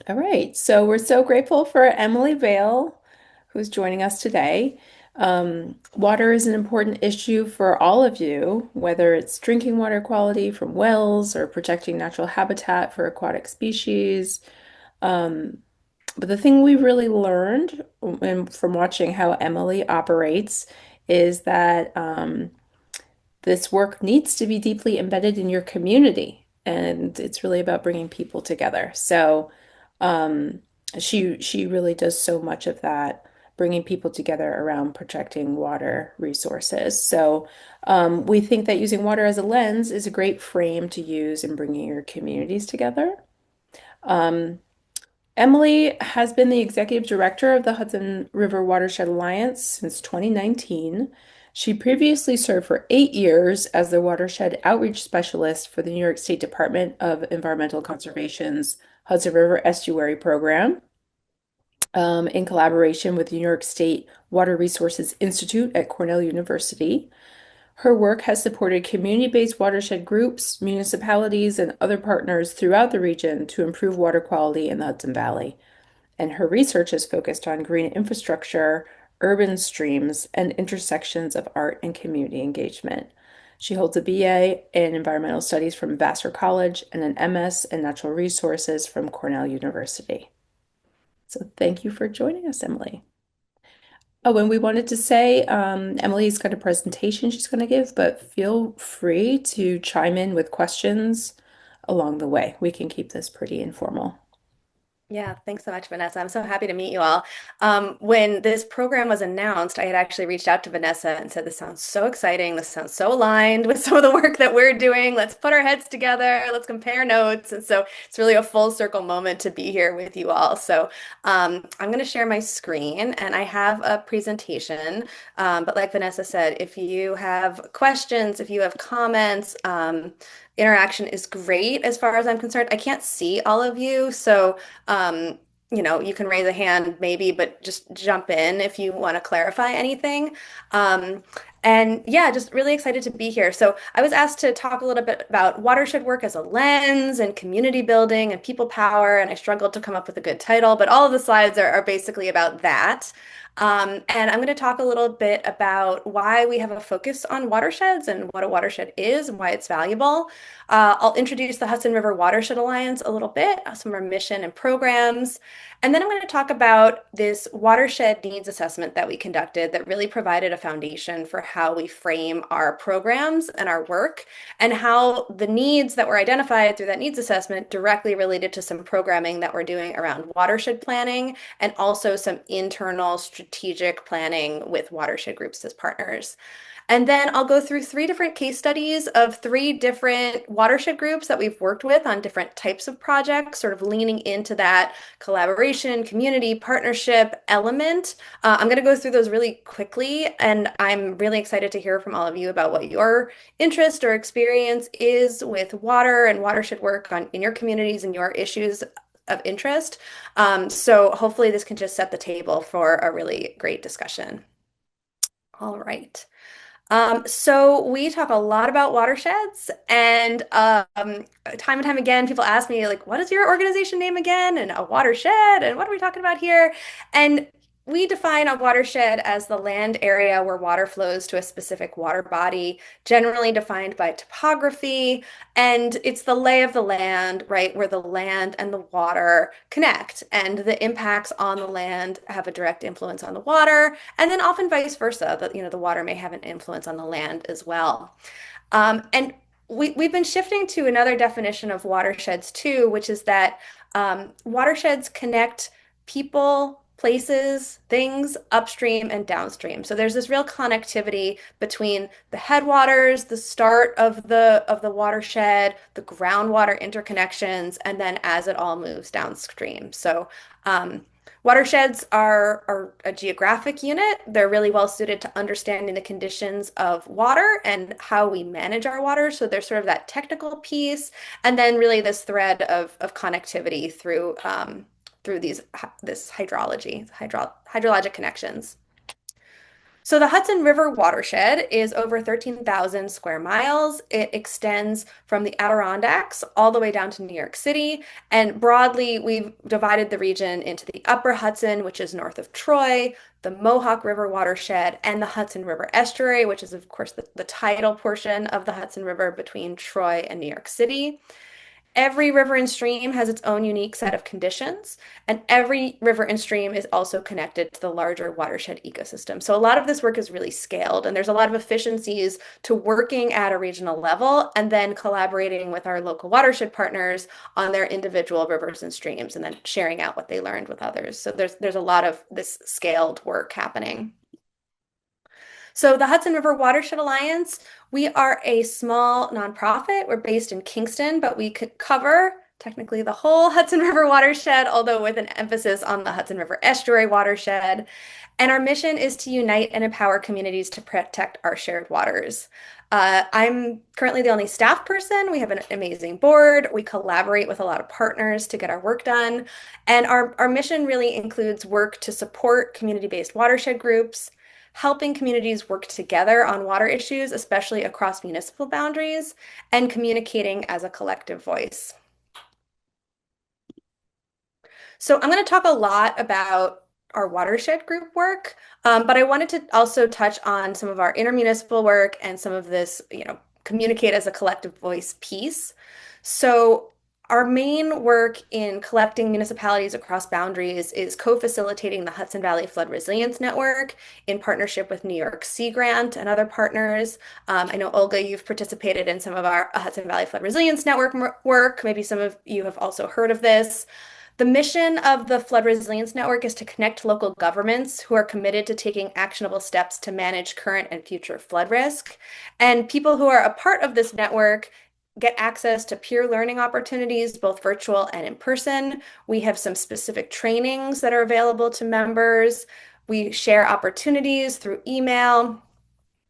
All right, so we're so grateful for Emily Vail, who's joining us today. Water is an important issue for all of you, whether it's drinking water quality from wells or protecting natural habitat for aquatic species. Um, but the thing we really learned from watching how Emily operates is that this work needs to be deeply embedded in your community, and it's really about bringing people together. So, um, she really does so much of that, bringing people together around protecting water resources. So, we think that using water as a lens is a great frame to use in bringing your communities together. Um, Emily has been the executive director of the Hudson River Watershed Alliance since 2019. She previously served for 8 years as the Watershed Outreach Specialist for the New York State Department of Environmental Conservation's Hudson River Estuary program, in collaboration with the New York State Water Resources Institute at Cornell University. Her work has supported community-based watershed groups, municipalities, and other partners throughout the region to improve water quality in the Hudson Valley, and her research is focused on green infrastructure, urban streams, and intersections of art and community engagement. She holds a BA in environmental studies from Vassar College and an MS in natural resources from Cornell University. So thank you for joining us, Emily. Oh, and we wanted to say, Emily's got a presentation she's going to give, but feel free to chime in with questions along the way. We can keep this pretty informal. Yeah, thanks so much, Vanessa. I'm so happy to meet you all. When this program was announced, I had actually reached out to Vanessa and said, "This sounds so exciting. This sounds so aligned with some of the work that we're doing. Let's put our heads together. Let's compare notes." And so it's really a full circle moment to be here with you all. So I'm going to share my screen and I have a presentation. But like Vanessa said, if you have questions, if you have comments, interaction is great as far as I'm concerned. I can't see all of you, so um, you can raise a hand maybe, but just jump in if you want to clarify anything. Um, and yeah, just really excited to be here. So I was asked to talk a little bit about watershed work as a lens and community building and people power, and I struggled to come up with a good title, but all of the slides are basically about that. And I'm going to talk a little bit about why we have a focus on watersheds and what a watershed is and why it's valuable. I'll introduce the Hudson River Watershed Alliance a little bit, some of our mission and programs. And then I'm going to talk about this watershed needs assessment that we conducted that really provided a foundation for how we frame our programs and our work, and how the needs that were identified through that needs assessment directly related to some programming that we're doing around watershed planning and also some internal strategic planning with watershed groups as partners. And then I'll go through three different case studies of three different watershed groups that we've worked with on different types of projects, sort of leaning into that collaboration, community, partnership element. I'm going to go through those really quickly, and I'm really excited to hear from all of you about what your interest or experience is with water and watershed work in your communities and your issues of interest. So hopefully this can just set the table for a really great discussion. All right. So we talk a lot about watersheds, and time and time again, people ask me, like, what is your organization name again? And a watershed, and what are we talking about here? And we define a watershed as the land area where water flows to a specific water body, generally defined by topography, and it's the lay of the land, right, where the land and the water connect, and the impacts on the land have a direct influence on the water, and then often vice versa, that the water may have an influence on the land as well. And we've been shifting to another definition of watersheds too, which is that watersheds connect people, places, things upstream and downstream. So there's this real connectivity between the headwaters, the start of the watershed, the groundwater interconnections, and then as it all moves downstream. So watersheds are a geographic unit. They're really well suited to understanding the conditions of water and how we manage our water. So there's sort of that technical piece, and then really this thread of connectivity through this hydrologic connections. So the Hudson River Watershed is over 13,000 square miles. It extends from the Adirondacks all the way down to New York City. And broadly, we've divided the region into the Upper Hudson, which is north of Troy, the Mohawk River Watershed, and the Hudson River Estuary, which is, of course, the tidal portion of the Hudson River between Troy and New York City. Every river and stream has its own unique set of conditions, and every river and stream is also connected to the larger watershed ecosystem. So a lot of this work is really scaled, and there's a lot of efficiencies to working at a regional level and then collaborating with our local watershed partners on their individual rivers and streams, and then sharing out what they learned with others. So there's a lot of this scaled work happening. So the Hudson River Watershed Alliance, we are a small nonprofit. We're based in Kingston, but we could cover technically the whole Hudson River watershed, although with an emphasis on the Hudson River Estuary watershed. And our mission is to unite and empower communities to protect our shared waters. I'm currently the only staff person. We have an amazing board. We collaborate with a lot of partners to get our work done. And our mission really includes work to support community-based watershed groups, helping communities work together on water issues, especially across municipal boundaries, and communicating as a collective voice. So I'm going to talk a lot about our watershed group work, but I wanted to also touch on some of our intermunicipal work and some of this, communicate as a collective voice piece. So our main work in collecting municipalities across boundaries is co-facilitating the Hudson Valley Flood Resilience Network in partnership with New York Sea Grant and other partners. I know, Olga, you've participated in some of our Hudson Valley Flood Resilience Network work. Maybe some of you have also heard of this. The mission of the Flood Resilience Network is to connect local governments who are committed to taking actionable steps to manage current and future flood risk. And people who are a part of this network get access to peer learning opportunities, both virtual and in person. We have some specific trainings that are available to members. We share opportunities through email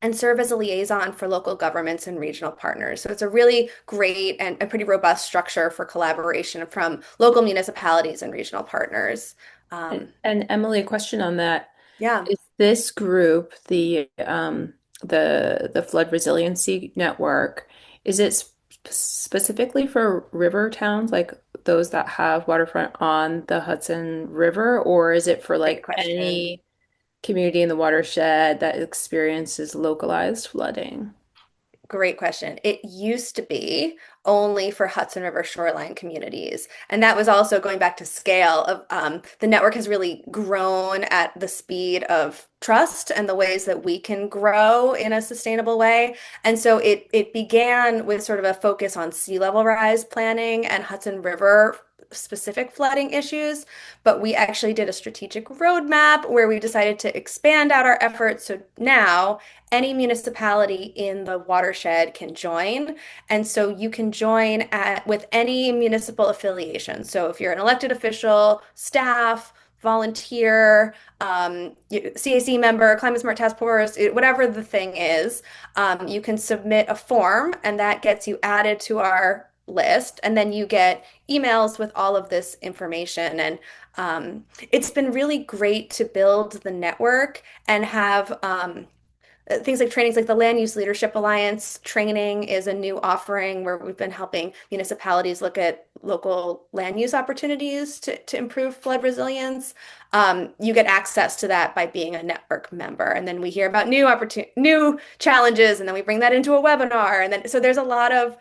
and serve as a liaison for local governments and regional partners. So it's a really great and a pretty robust structure for collaboration from local municipalities and regional partners. And Emily, a question on that. Yeah, Is this group, the Flood Resiliency Network, is it specifically for river towns, like those that have waterfront on the Hudson River, or is it for great like question. any community in the watershed that experiences localized flooding? Great question. It used to be only for Hudson River shoreline communities. And that was also going back to scale of the network has really grown at the speed of trust and the ways that we can grow in a sustainable way. And so it began with sort of a focus on sea level rise planning and Hudson River specific flooding issues, but we actually did a strategic roadmap where we decided to expand out our efforts. So now any municipality in the watershed can join. And so you can join with any municipal affiliation. So if you're an elected official, staff, volunteer, CAC member, Climate Smart Task Force, whatever the thing is, you can submit a form and that gets you added to our list. And then you get emails with all of this information. And it's been really great to build the network and have things like trainings like the Land Use Leadership Alliance training is a new offering where we've been helping municipalities look at local land use opportunities to improve flood resilience. You get access to that by being a network member. And then we hear about new challenges, and then we bring that into a webinar. And then so there's a lot of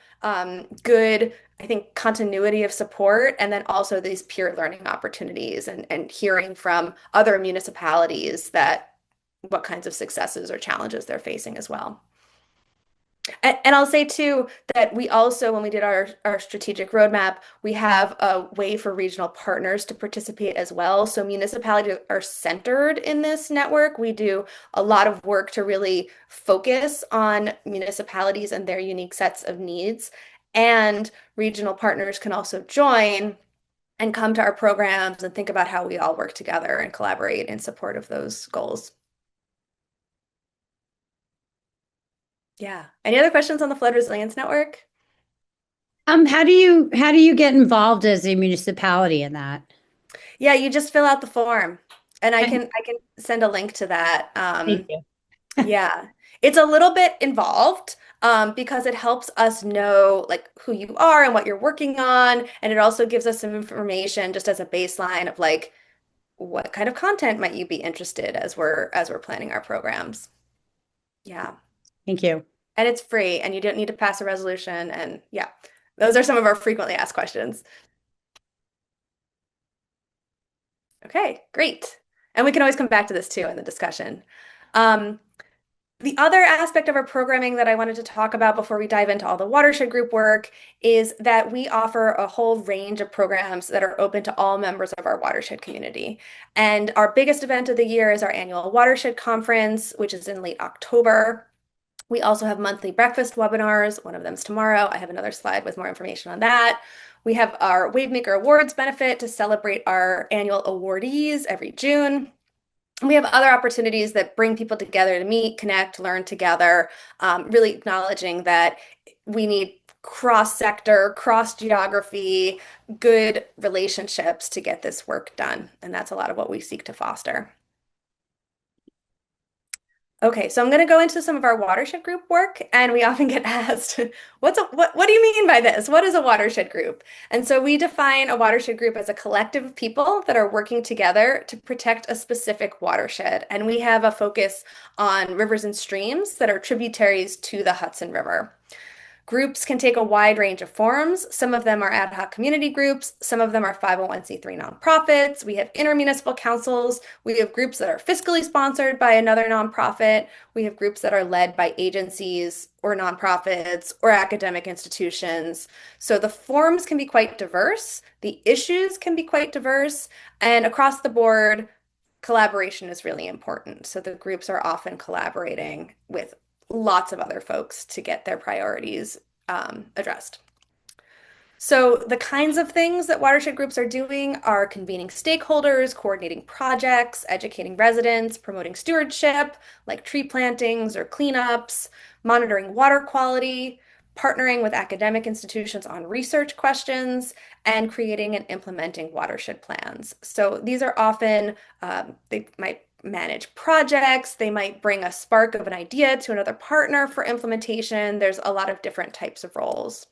good, I think, continuity of support, and then also these peer learning opportunities and hearing from other municipalities that what kinds of successes or challenges they're facing as well. And I'll say too that we also, when we did our strategic roadmap, we have a way for regional partners to participate as well. So municipalities are centered in this network. We do a lot of work to really focus on municipalities and their unique sets of needs. And regional partners can also join and come to our programs and think about how we all work together and collaborate in support of those goals. Yeah. Any other questions on the Flood Resilience Network? How do you get involved as a municipality in that? Yeah, you just fill out the form, and I Okay. can send a link to that. Thank you. Yeah, it's a little bit involved because it helps us know like who you are and what you're working on, and it also gives us some information just as a baseline of like what kind of content might you be interested as we're planning our programs. Yeah, Thank you. and it's free, and you don't need to pass a resolution, and yeah, those are some of our frequently asked questions. Okay, great. And we can always come back to this too in the discussion. Um, The other aspect of our programming that I wanted to talk about before we dive into all the watershed group work is that we offer a whole range of programs that are open to all members of our watershed community. And our biggest event of the year is our annual Watershed Conference, which is in late October. We also have monthly breakfast webinars. One of them's tomorrow. I have another slide with more information on that. We have our Wavemaker Awards benefit to celebrate our annual awardees every June. We have other opportunities that bring people together to meet, connect, learn together, really acknowledging that we need cross-sector, cross-geography, good relationships to get this work done. And that's a lot of what we seek to foster. Okay, so I'm going to go into some of our watershed group work, and we often get asked, what do you mean by this? What is a watershed group? And so we define a watershed group as a collective of people that are working together to protect a specific watershed. And we have a focus on rivers and streams that are tributaries to the Hudson River. Groups can take a wide range of forms. Some of them are ad hoc community groups. Some of them are 501(c)(3) nonprofits. We have intermunicipal councils. We have groups that are fiscally sponsored by another nonprofit. We have groups that are led by agencies or nonprofits or academic institutions. So the forms can be quite diverse. The issues can be quite diverse. And across the board, collaboration is really important. So the groups are often collaborating with lots of other folks to get their priorities addressed. So the kinds of things that watershed groups are doing are convening stakeholders, coordinating projects, educating residents, promoting stewardship, like tree plantings or cleanups, monitoring water quality, partnering with academic institutions on research questions, and creating and implementing watershed plans. So these are often, they might manage projects, they might bring a spark of an idea to another partner for implementation. There's a lot of different types of roles.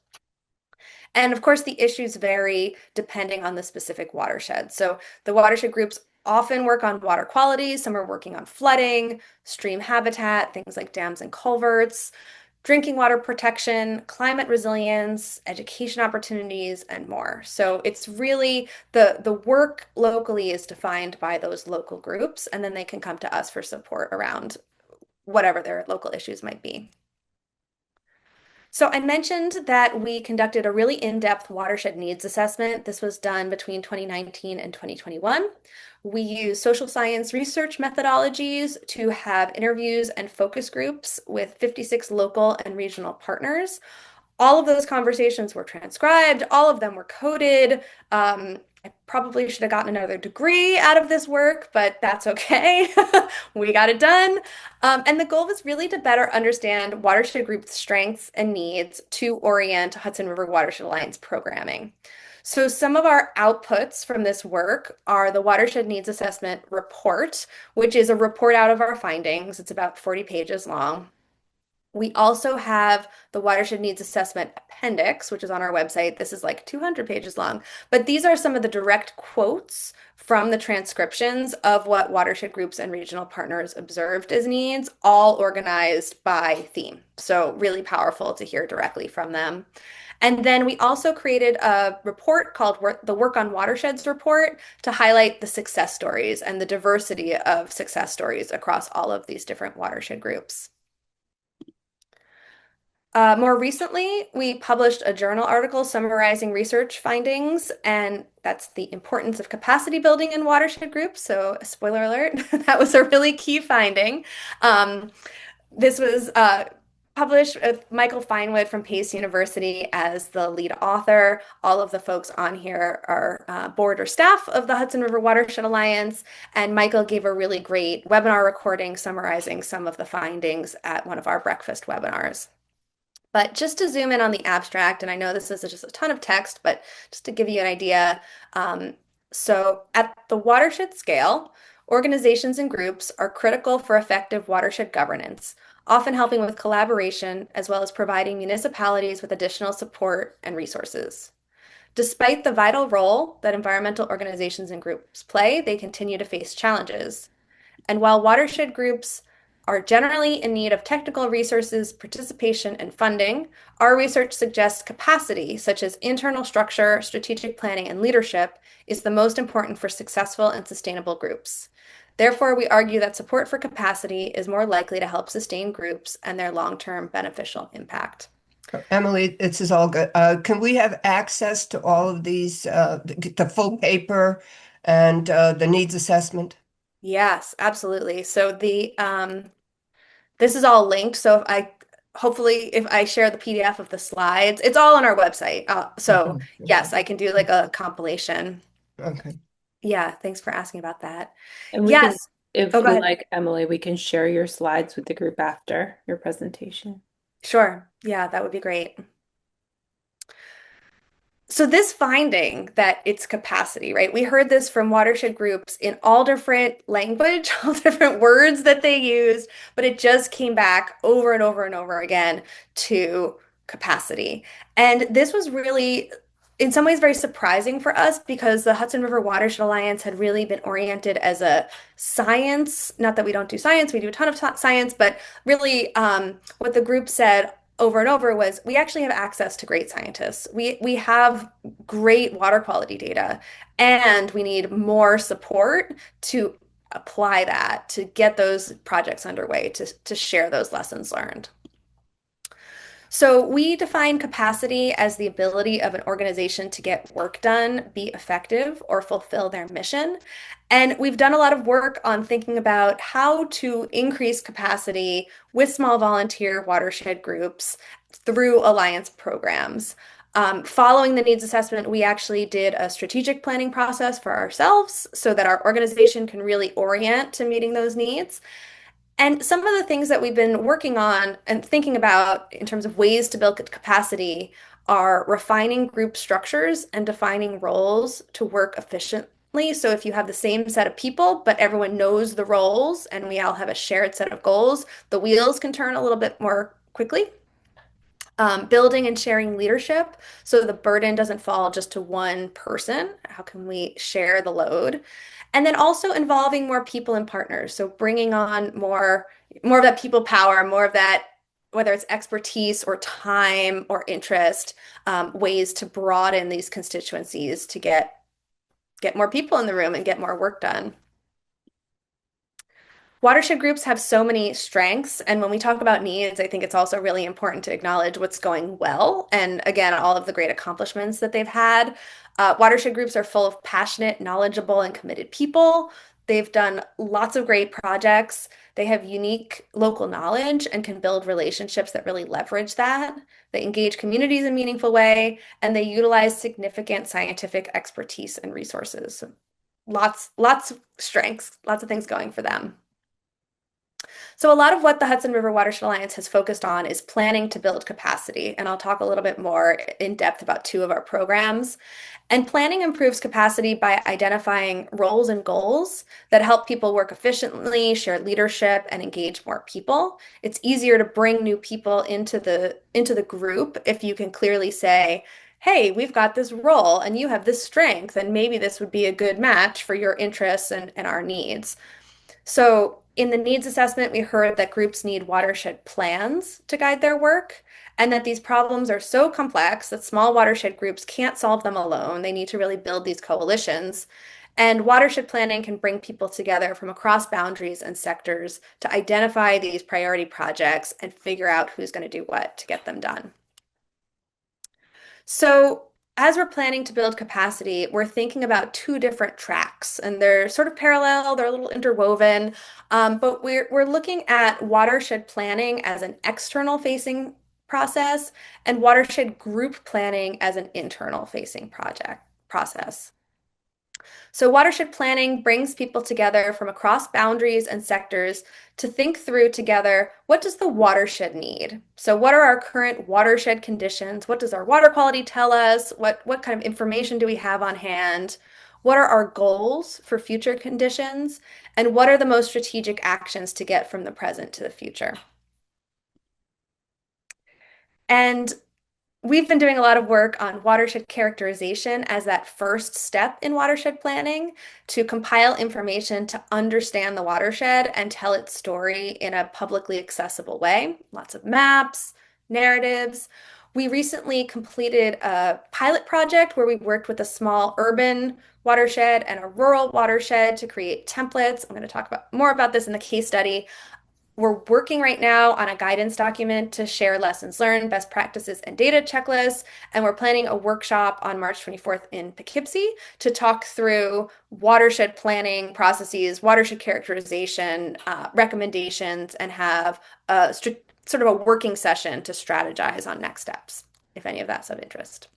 And of course, the issues vary depending on the specific watershed. So the watershed groups often work on water quality. Some are working on flooding, stream habitat, things like dams and culverts, drinking water protection, climate resilience, education opportunities, and more. So it's really the work locally is defined by those local groups, and then they can come to us for support around whatever their local issues might be. So I mentioned that we conducted a really in-depth watershed needs assessment. This was done between 2019 and 2021. We use social science research methodologies to have interviews and focus groups with 56 local and regional partners. All of those conversations were transcribed, all of them were coded. I probably should have gotten another degree out of this work, but that's okay. We got it done. And the goal was really to better understand watershed group strengths and needs to orient Hudson River Watershed Alliance programming. So some of our outputs from this work are the Watershed Needs Assessment Report, which is a report out of our findings. It's about 40 pages long. We also have the Watershed Needs Assessment Appendix, which is on our website. This is like 200 pages long, but these are some of the direct quotes from the transcriptions of what watershed groups and regional partners observed as needs, all organized by theme. So really powerful to hear directly from them. And then we also created a report called the Work on Watersheds report to highlight the success stories and the diversity of success stories across all of these different watershed groups. More recently, we published a journal article summarizing research findings, and that's the importance of capacity building in watershed groups. So, spoiler alert, that was a really key finding. This was published with Michael Finewood from Pace University as the lead author. All of the folks on here are board or staff of the Hudson River Watershed Alliance, and Michael gave a really great webinar recording summarizing some of the findings at one of our breakfast webinars. But just to zoom in on the abstract, and I know this is just a ton of text, but just to give you an idea, so at the watershed scale, Organizations and groups are critical for effective watershed governance, often helping with collaboration as well as providing municipalities with additional support and resources. Despite the vital role that environmental organizations and groups play, they continue to face challenges. And while watershed groups are generally in need of technical resources, participation, and funding, our research suggests capacity, such as internal structure, strategic planning, and leadership, is the most important for successful and sustainable groups. Therefore, we argue that support for capacity is more likely to help sustain groups and their long-term beneficial impact. Emily, this is all good. Can we have access to all of these, the full paper and the needs assessment? Yes, absolutely. So this is all linked. So hopefully if I share the PDF of the slides, it's all on our website. So Okay. yes, I can do like a compilation. Okay. Yeah, thanks for asking about that. And we can, Yes. Oh, if go you ahead. like, Emily, we can share your slides with the group after your presentation. Sure. Yeah, that would be great. So this finding that it's capacity, right? We heard this from watershed groups in all different language, all different words that they used, but it just came back over and over and over again to capacity. And this was really, in some ways, very surprising for us because the Hudson River Watershed Alliance had really been oriented as a science, not that we don't do science, we do a ton of science, but really what the group said over and over was we actually have access to great scientists. We have great water quality data, and we need more support to apply that, to get those projects underway, to share those lessons learned. So we define capacity as the ability of an organization to get work done, be effective, or fulfill their mission. And we've done a lot of work on thinking about how to increase capacity with small volunteer watershed groups through alliance programs. Following the needs assessment, we actually did a strategic planning process for ourselves so that our organization can really orient to meeting those needs. And some of the things that we've been working on and thinking about in terms of ways to build capacity are refining group structures and defining roles to work efficiently. So if you have the same set of people, but everyone knows the roles and we all have a shared set of goals, the wheels can turn a little bit more quickly. Building and sharing leadership so the burden doesn't fall just to one person. How can we share the load? And then also involving more people and partners. So bringing on more of that people power, more of that, whether it's expertise or time or interest, ways to broaden these constituencies to get more people in the room and get more work done. Watershed groups have so many strengths, and when we talk about needs, I think it's also really important to acknowledge what's going well, and again, all of the great accomplishments that they've had. Watershed groups are full of passionate, knowledgeable, and committed people. They've done lots of great projects. They have unique local knowledge and can build relationships that really leverage that. They engage communities in a meaningful way, and they utilize significant scientific expertise and resources. Lots of strengths, lots of things going for them. So a lot of what the Hudson River Watershed Alliance has focused on is planning to build capacity, and I'll talk a little bit more in depth about two of our programs. And planning improves capacity by identifying roles and goals that help people work efficiently, share leadership, and engage more people. It's easier to bring new people into the group if you can clearly say, hey, we've got this role and you have this strength, and maybe this would be a good match for your interests and our needs. So in the needs assessment, we heard that groups need watershed plans to guide their work, and that these problems are so complex that small watershed groups can't solve them alone. They need to really build these coalitions. And watershed planning can bring people together from across boundaries and sectors to identify these priority projects and figure out who's going to do what to get them done. So as we're planning to build capacity, we're thinking about two different tracks, and they're sort of parallel, they're a little interwoven, but we're looking at watershed planning as an external facing process and watershed group planning as an internal facing process. So watershed planning brings people together from across boundaries and sectors to think through together, what does the watershed need? So what are our current watershed conditions? What does our water quality tell us? What kind of information do we have on hand? what are our goals for future conditions, and what are the most strategic actions to get from the present to the future. And we've been doing a lot of work on watershed characterization as that first step in watershed planning to compile information to understand the watershed and tell its story in a publicly accessible way. Lots of maps, narratives. We recently completed a pilot project where we worked with a small urban watershed and a rural watershed to create templates. I'm going to talk more about this in the case study. We're working right now on a guidance document to share lessons learned, best practices, and data checklists. And we're planning a workshop on March 24th in Poughkeepsie to talk through watershed planning processes, watershed characterization, recommendations, and have sort of a working session to strategize on next steps, if any of that's of interest.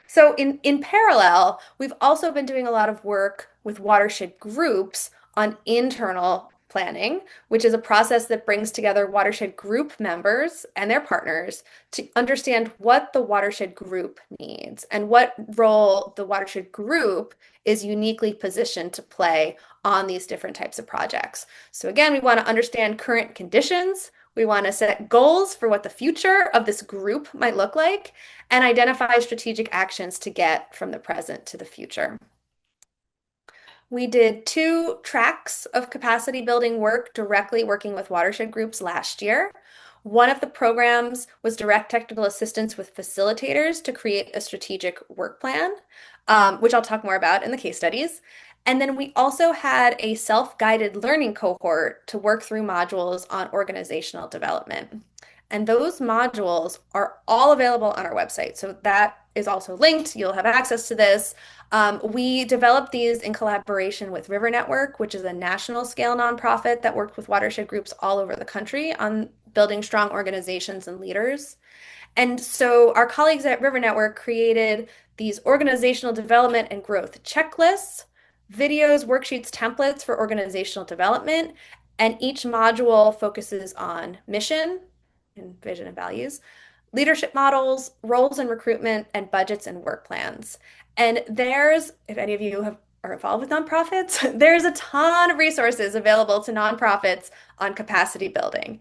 So in parallel, we've also been doing a lot of work with watershed groups on internal planning, which is a process that brings together watershed group members and their partners to understand what the watershed group needs and what role the watershed group is uniquely positioned to play on these different types of projects. So again, we want to understand current conditions. We want to set goals for what the future of this group might look like and identify strategic actions to get from the present to the future. We did 2 tracks of capacity building work directly working with watershed groups last year. One of the programs was direct technical assistance with facilitators to create a strategic work plan, which I'll talk more about in the case studies. And then we also had a self-guided learning cohort to work through modules on organizational development. And those modules are all available on our website. So that is also linked. You'll have access to this. We developed these in collaboration with River Network, which is a national scale nonprofit that worked with watershed groups all over the country on building strong organizations and leaders. And so our colleagues at River Network created these organizational development and growth checklists, videos, worksheets, templates for organizational development, and each module focuses on mission and vision and values, leadership models, roles and recruitment, and budgets and work plans. And there's, if any of you are involved with nonprofits, there's a ton of resources available to nonprofits on capacity building.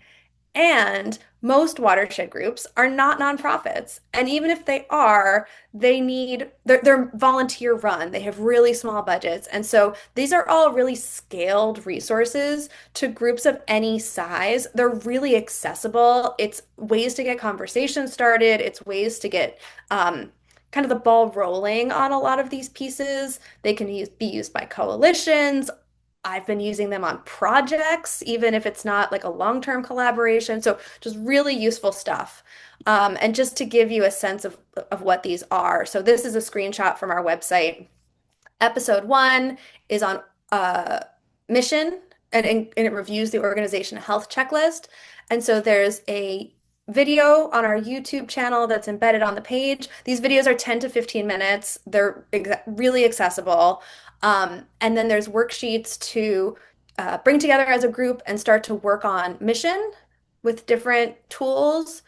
And most watershed groups are not nonprofits. And even if they are, they're volunteer run. They have really small budgets. And so these are all really scaled resources to groups of any size. They're really accessible. It's ways to get conversations started. It's ways to get kind of the ball rolling on a lot of these pieces. They can be used by coalitions. I've been using them on projects, even if it's not like a long-term collaboration. So just really useful stuff. And just to give you a sense of what these are. So this is a screenshot from our website. Episode 1 is on mission and it reviews the organization health checklist. And so there's a video on our YouTube channel that's embedded on the page. These videos are 10 to 15 minutes. They're really accessible. And then there's worksheets to bring together as a group and start to work on mission with different tools.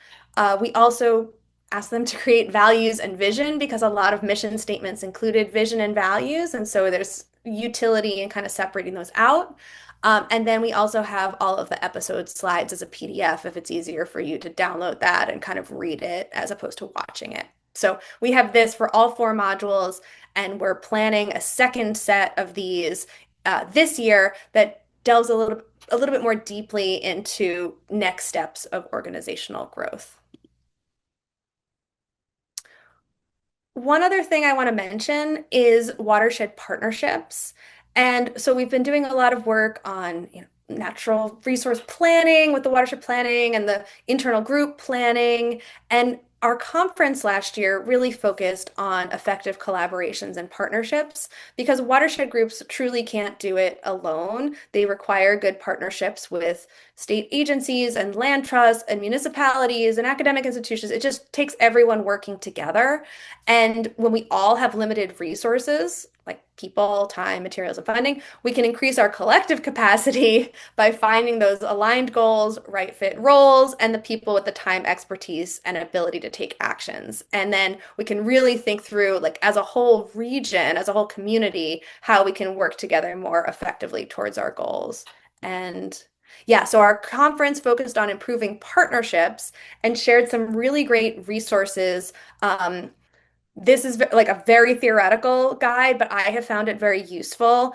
We also asked them to create values and vision because a lot of mission statements included vision and values. And so there's utility in kind of separating those out. And then we also have all of the episode slides as a PDF if it's easier for you to download that and kind of read it as opposed to watching it. So we have this for all 4 modules, and we're planning a second set of these this year that delves a little bit more deeply into next steps of organizational growth. One other thing I want to mention is watershed partnerships. And so we've been doing a lot of work on natural resource planning with the watershed planning and the internal group planning. And our conference last year really focused on effective collaborations and partnerships because watershed groups truly can't do it alone. They require good partnerships with state agencies and land trusts and municipalities and academic institutions. It just takes everyone working together. And when we all have limited resources, like people, time, materials, and funding, we can increase our collective capacity by finding those aligned goals, right fit roles, and the people with the time, expertise, and ability to take actions. And then we can really think through, like as a whole region, as a whole community, how we can work together more effectively towards our goals. And yeah, so our conference focused on improving partnerships and shared some really great resources. This is like a very theoretical guide, but I have found it very useful.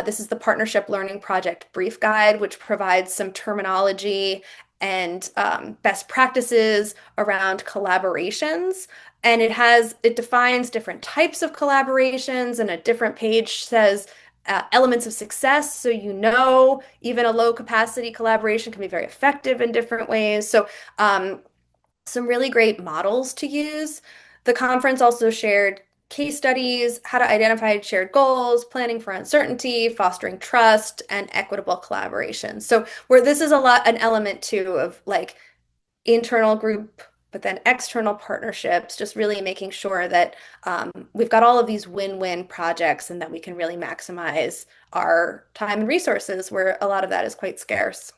This is the Partnership Learning Project Brief Guide, which provides some terminology and best practices around collaborations. And it defines different types of collaborations, and a different page says elements of success. So, even a low capacity collaboration can be very effective in different ways. So, some really great models to use. The conference also shared case studies, how to identify shared goals, planning for uncertainty, fostering trust, and equitable collaboration. So where this is an element too of like internal group, but then external partnerships, just really making sure that we've got all of these win-win projects and that we can really maximize our time and resources where a lot of that is quite scarce.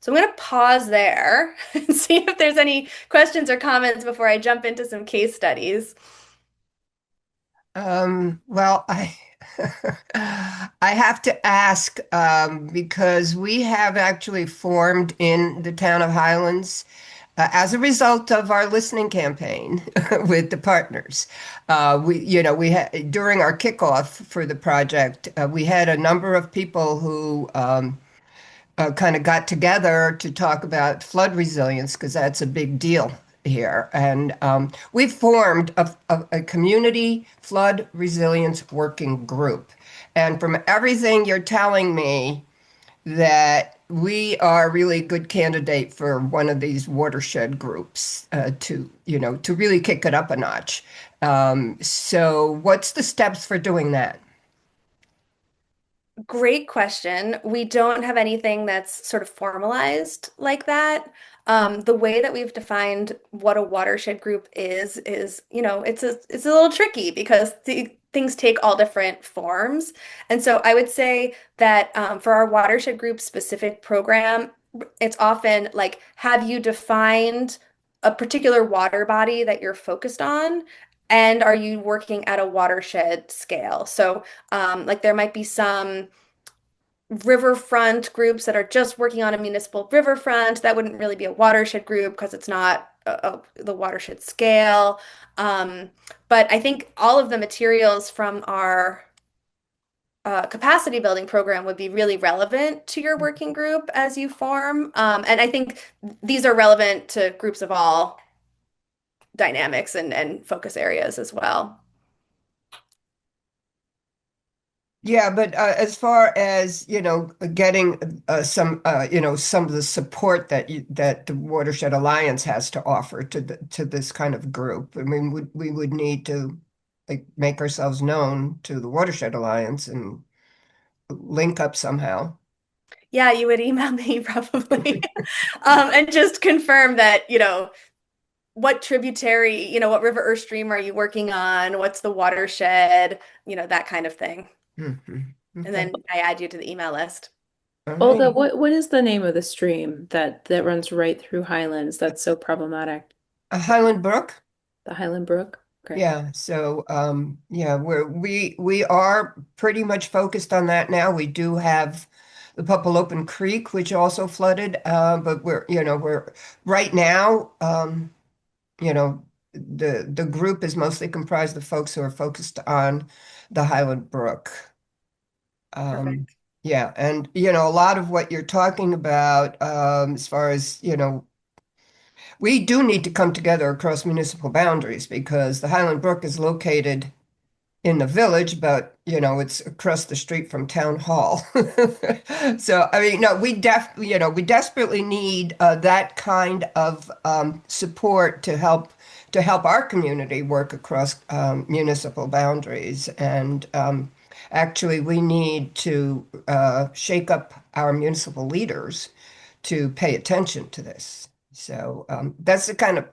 So I'm going to pause there and see if there's any questions or comments before I jump into some case studies. Well, I have to ask because we have actually formed in the town of Highlands as a result of our listening campaign with the partners. We had during our kickoff for the project, we had a number of people who kind of got together to talk about flood resilience because that's a big deal here. And we've formed a community flood resilience working group. And from everything you're telling me, that we are a really good candidate for one of these watershed groups to really kick it up a notch. So what's the steps for doing that? Great question. We don't have anything that's sort of formalized like that. The way that we've defined what a watershed group is, it's a little tricky because things take all different forms. And so I would say that for our watershed group specific program, it's often like, have you defined a particular water body that you're focused on? And are you working at a watershed scale? So like there might be some riverfront groups that are just working on a municipal riverfront. That wouldn't really be a watershed group because it's not the watershed scale. Um, but I think all of the materials from our capacity building program would be really relevant to your working group as you form. And I think these are relevant to groups of all dynamics and focus areas as well. Yeah, but as far as, getting some of the support that the Watershed Alliance has to offer to this kind of group, I mean, we would need to like make ourselves known to the Watershed Alliance and link up somehow. Yeah, you would email me probably. And just confirm that, what tributary, what river or stream are you working on? What's the watershed? That kind of thing. Mhm. And Okay. then I add you to the email list. All Olga, righty. what is the name of the stream that runs right through Highlands that's so problematic? Highland Brook. The Highland Brook? Okay. Yeah, so yeah, we are pretty much focused on that now. We do have the Open Creek, which also flooded, but we're right now, you know, the group is mostly comprised of folks who are focused on the Highland Brook. Um, Perfect. yeah, and a lot of what you're talking about, as far as we do need to come together across municipal boundaries because the Highland Brook is located in the village, but it's across the street from town hall. So I mean, no, we desperately need that kind of support to help our community work across municipal boundaries. And actually, we need to shake up our municipal leaders to pay attention to this. So that's the kind of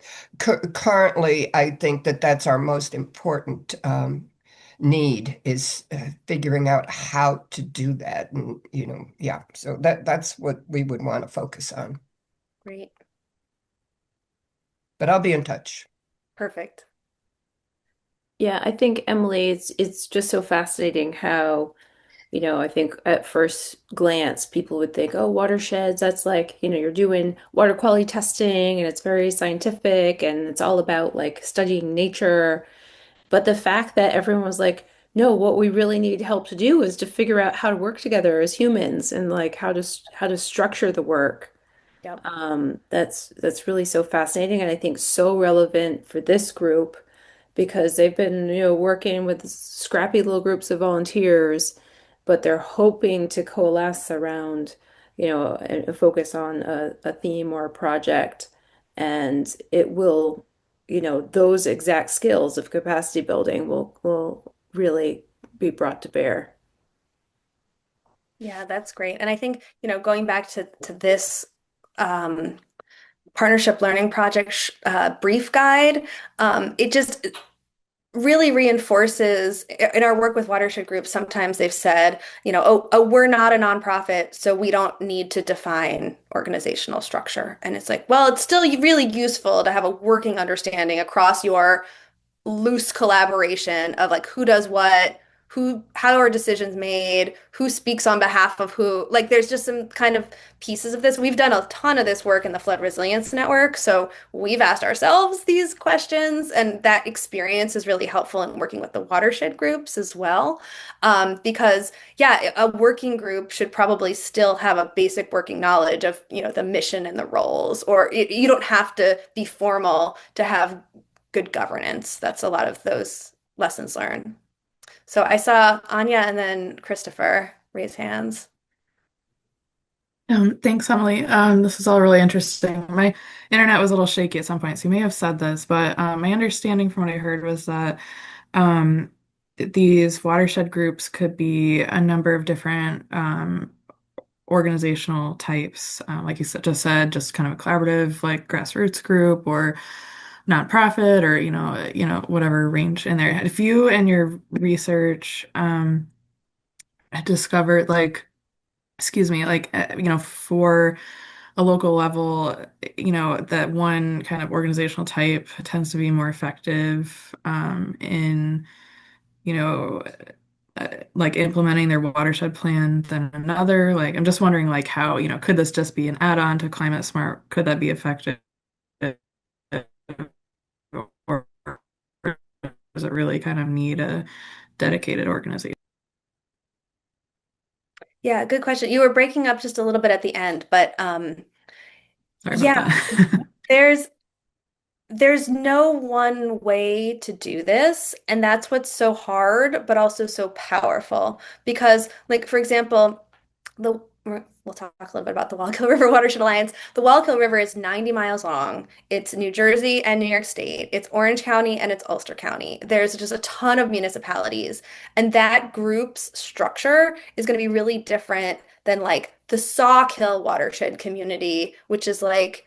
currently, I think that that's our most important need is figuring out how to do that. And, yeah, so that's what we would want to focus on. Great. But I'll be in touch. Perfect. Yeah, I think Emily, it's just so fascinating how, I think at first glance people would think, oh, watersheds, that's like, you're doing water quality testing and it's very scientific and it's all about like studying nature. But the fact that everyone was like, no, what we really need help to do is to figure out how to work together as humans and like how to structure the work. Yep. That's really so fascinating and I think so relevant for this group because they've been, working with scrappy little groups of volunteers, but they're hoping to coalesce around, and focus on a theme or a project, and it will, those exact skills of capacity building will really be brought to bear. Yeah, that's great. And I think, going back to this um, partnership learning project brief guide, it just really reinforces in our work with watershed groups. Sometimes they've said, oh, we're not a nonprofit, so we don't need to define organizational structure. And it's like, well, it's still really useful to have a working understanding across your loose collaboration of like who does what, how are decisions made, who speaks on behalf of who. Like there's just some kind of pieces of this. We've done a ton of this work in the Flood Resilience Network, so we've asked ourselves these questions, and that experience is really helpful in working with the watershed groups as well. Because yeah, a working group should probably still have a basic working knowledge of, the mission and the roles, or you don't have to be formal to have good governance. That's a lot of those lessons learned. So I saw Anya and then Christopher raise hands. Thanks, Emily. This is all really interesting. My internet was a little shaky at some point, so you may have said this, but my understanding from what I heard was that um, these watershed groups could be a number of different organizational types. Like you just said, just kind of a collaborative, like grassroots group or nonprofit, or whatever range in there. If you and your research had discovered, like, excuse me, like, for a local level, that one kind of organizational type tends to be more effective in, you know, like implementing their watershed plan than another. Like, I'm just wondering, like, how, could this just be an add-on to Climate Smart? Could that be effective? Or does it really kind of need a dedicated organization? Yeah, good question. You were breaking up just a little bit at the end, but Sorry about yeah, that. there's there's no one way to do this, and that's what's so hard, but also so powerful. Because, like, for example, the we'll talk a little bit about the Wallkill River Watershed Alliance. The Wallkill River is 90 miles long. It's New Jersey and New York State. It's Orange County and it's Ulster County. There's just a ton of municipalities, and that group's structure is going to be really different than like the Sawkill watershed community, which is like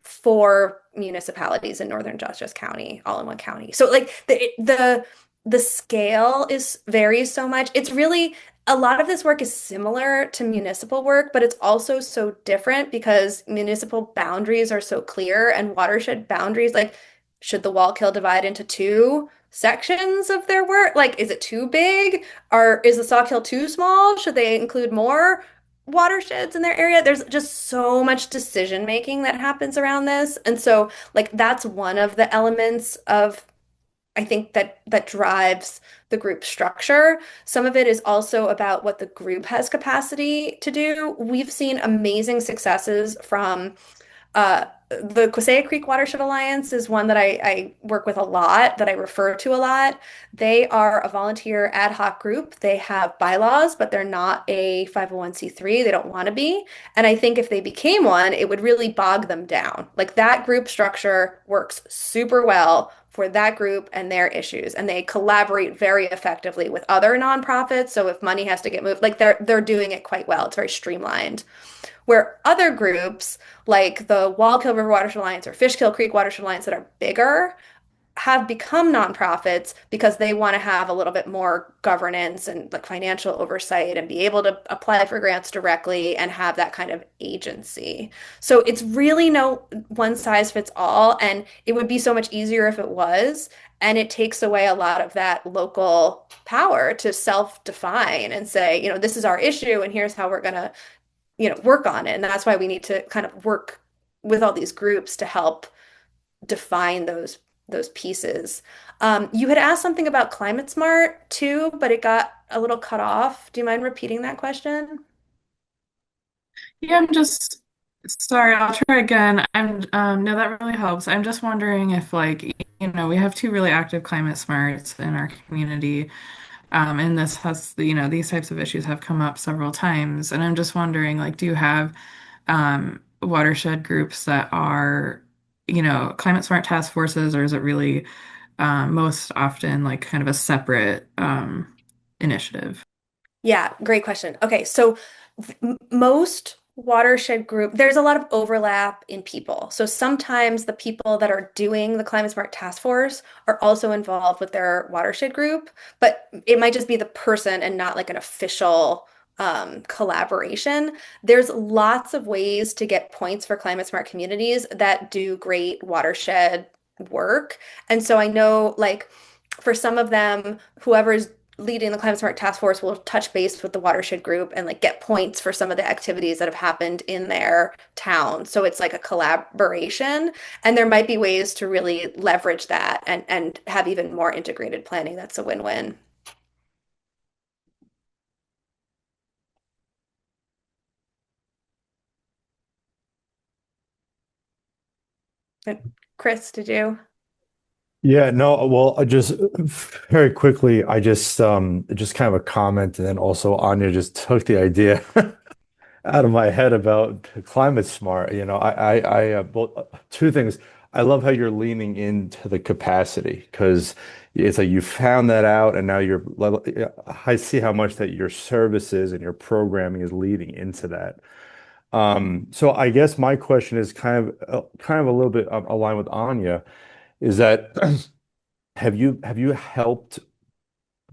four municipalities in northern Dutchess County, all in one county. So like the scale is varies so much. It's really a lot of this work is similar to municipal work, but it's also so different because municipal boundaries are so clear and watershed boundaries, like should the Wallkill divide into two sections of their work? Like, is it too big? Or is the Sawkill too small? Should they include more watersheds in their area? There's just so much decision making that happens around this. And so like that's one of the elements of I think that drives the group structure. Some of it is also about what the group has capacity to do. We've seen amazing successes from the Quassia Creek Watershed Alliance is one that I work with a lot, that I refer to a lot. They are a volunteer ad hoc group. They have bylaws, but they're not a 501c3. They don't want to be. And I think if they became one, it would really bog them down. Like that group structure works super well for that group and their issues. And they collaborate very effectively with other nonprofits. So if money has to get moved, like they're doing it quite well. It's very streamlined. Where other groups like the Wallkill River Watershed Alliance or Fishkill Creek Watershed Alliance that are bigger, have become nonprofits because they want to have a little bit more governance and like financial oversight and be able to apply for grants directly and have that kind of agency. So it's really no one size fits all, and it would be so much easier if it was. And it takes away a lot of that local power to self-define and say, this is our issue and here's how we're going to, work on it. And that's why we need to kind of work with all these groups to help define those pieces. You had asked something about climate smart too, but it got a little cut off. Do you mind repeating that question? Yeah, I'm just sorry, I'll try again. I'm no, that really helps. I'm just wondering if like, we have two really active climate smarts in our community. And this has, these types of issues have come up several times. And I'm just wondering, like, do you have watershed groups that are, climate smart task forces, or is it really most often like kind of a separate initiative? Yeah, great question. Okay, so most watershed group, there's a lot of overlap in people. So sometimes the people that are doing the Climate Smart Task Force are also involved with their watershed group, but it might just be the person and not like an official collaboration. There's lots of ways to get points for climate smart communities that do great watershed work. And so I know like for some of them, whoever's leading the climate smart task force will touch base with the watershed group and like get points for some of the activities that have happened in their town. So it's like a collaboration, and there might be ways to really leverage that and have even more integrated planning. That's a win-win. Chris, did you? Yeah, no, well, I just very quickly, I just kind of a comment, and then also Anya just took the idea out of my head about climate smart. Well, two things. I love how you're leaning into the capacity because it's like you found that out, and now I see how much that your services and your programming is leading into that. So I guess my question is kind of a little bit aligned with Anya, is that have you helped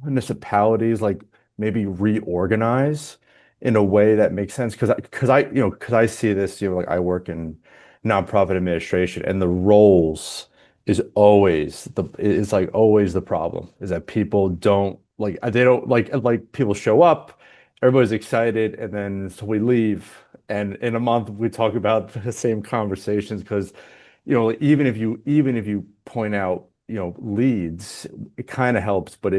municipalities like maybe reorganize in a way that makes sense? Because I see this, like I work in nonprofit administration, and the roles is like always the problem is that people don't like they don't like people show up, everybody's excited, and then so we leave, and in a month we talk about the same conversations because even if you point out leads, it kind of helps, but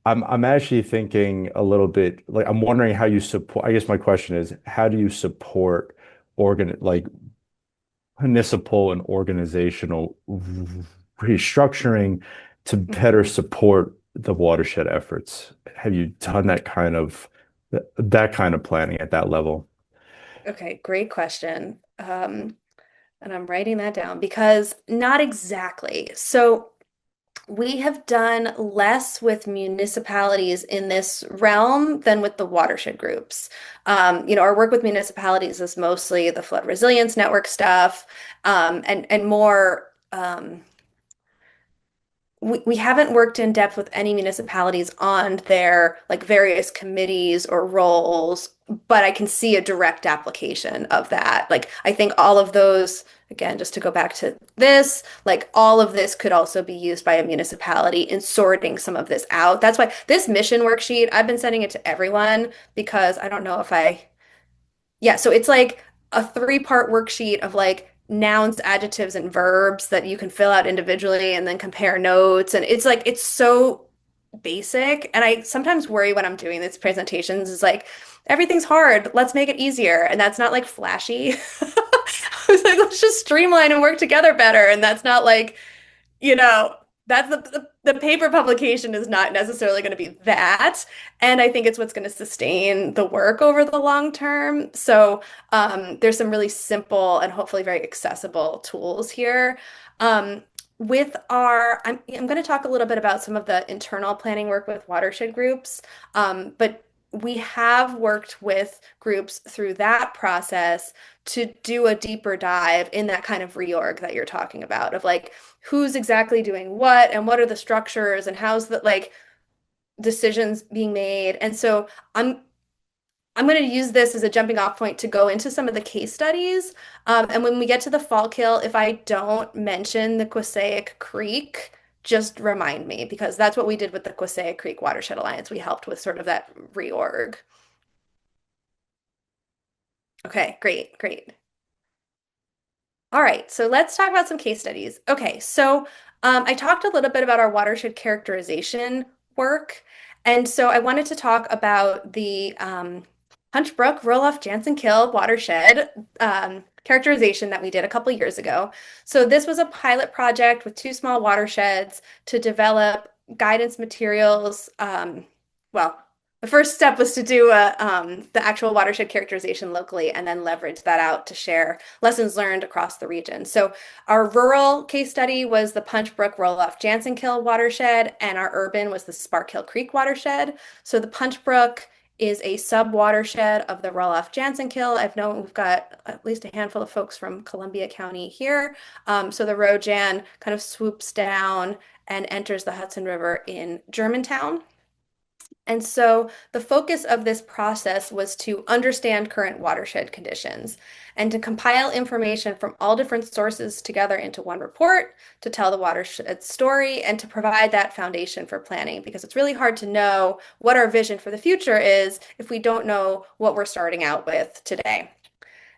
I'm actually thinking a little bit like I'm wondering how you support. I guess my question is, how do you support like municipal and organizational restructuring to better Mhm. support the watershed efforts? Have you done that kind of planning at that level? Okay, great question. And I'm writing that down because not exactly. So we have done less with municipalities in this realm than with the watershed groups. Our work with municipalities is mostly the flood resilience network stuff, and more. We haven't worked in depth with any municipalities on their like various committees or roles, but I can see a direct application of that. Like I think all of those, again, just to go back to this, like all of this could also be used by a municipality in sorting some of this out. That's why this mission worksheet, I've been sending it to everyone because I don't know if yeah, so it's like a three-part worksheet of like nouns, adjectives, and verbs that you can fill out individually and then compare notes. And it's like, it's so basic. And I sometimes worry when I'm doing these presentations is like, everything's hard. Let's make it easier. And that's not like flashy. I was like, let's just streamline and work together better. And that's not like, you know, that's the paper publication is not necessarily going to be that. And I think it's what's going to sustain the work over the long term. So there's some really simple and hopefully very accessible tools here. I'm going to talk a little bit about some of the internal planning work with watershed groups. But we have worked with groups through that process to do a deeper dive in that kind of reorg that you're talking about, of like who's exactly doing what and what are the structures and how's the like decisions being made. And so I'm going to use this as a jumping off point to go into some of the case studies. And when we get to the Fallkill, if I don't mention the Quissaic Creek, just remind me, because that's what we did with the Quissaic Creek Watershed Alliance. We helped with sort of that reorg. Okay, great, great. All right, so let's talk about some case studies. Okay, so I talked a little bit about our watershed characterization work. And so I wanted to talk about the Punch Brook, Roloff, Jansen Kill watershed characterization that we did a couple years ago. So this was a pilot project with two small watersheds to develop guidance materials. Well, the first step was to do the actual watershed characterization locally and then leverage that out to share lessons learned across the region. So our rural case study was the Punch Brook, Roloff, Jansen Kill watershed, and our urban was the Sparkill Creek watershed. So the Punch Brook is a sub-watershed of the Roloff Jansen Kill. I've known we've got at least a handful of folks from Columbia County here. So the Rojan kind of swoops down and enters the Hudson River in Germantown. And so the focus of this process was to understand current watershed conditions and to compile information from all different sources together into one report to tell the watershed story and to provide that foundation for planning, because it's really hard to know what our vision for the future is if we don't know what we're starting out with today.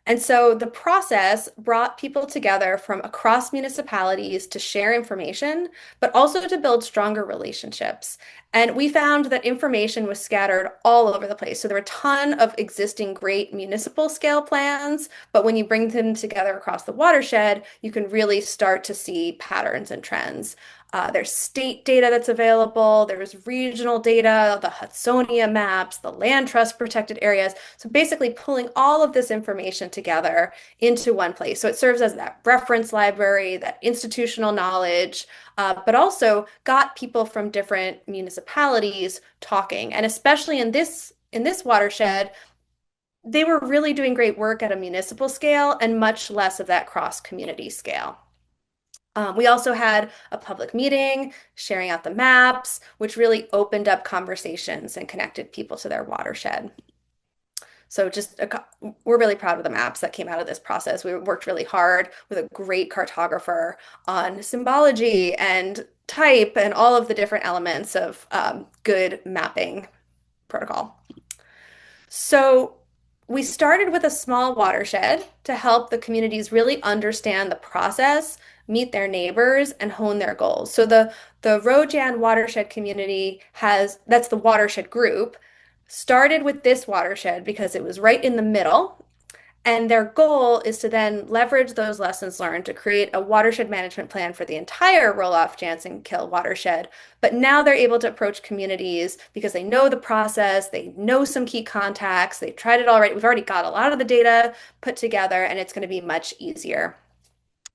And so the process brought people together from across municipalities to share information, but also to build stronger relationships. And we found that information was scattered all over the place. So there were a ton of existing great municipal scale plans, but when you bring them together across the watershed, you can really start to see patterns and trends. There's state data that's available. There's regional data, the Hudsonia maps, the land trust protected areas. So basically pulling all of this information together into one place. So it serves as that reference library, that institutional knowledge, but also got people from different municipalities talking. And especially in this watershed, they were really doing great work at a municipal scale and much less of that cross-community scale. We also had a public meeting sharing out the maps, which really opened up conversations and connected people to their watershed. So we're really proud of the maps that came out of this process. We worked really hard with a great cartographer on symbology and type and all of the different elements of good mapping protocol. So we started with a small watershed to help the communities really understand the process, meet their neighbors, and hone their goals. So the Rojan watershed community that's the watershed group, started with this watershed because it was right in the middle. And their goal is to then leverage those lessons learned to create a watershed management plan for the entire Roloff Jansen Kill watershed. But now they're able to approach communities because they know the process, they know some key contacts, they've tried it already. We've already got a lot of the data put together, and it's going to be much easier.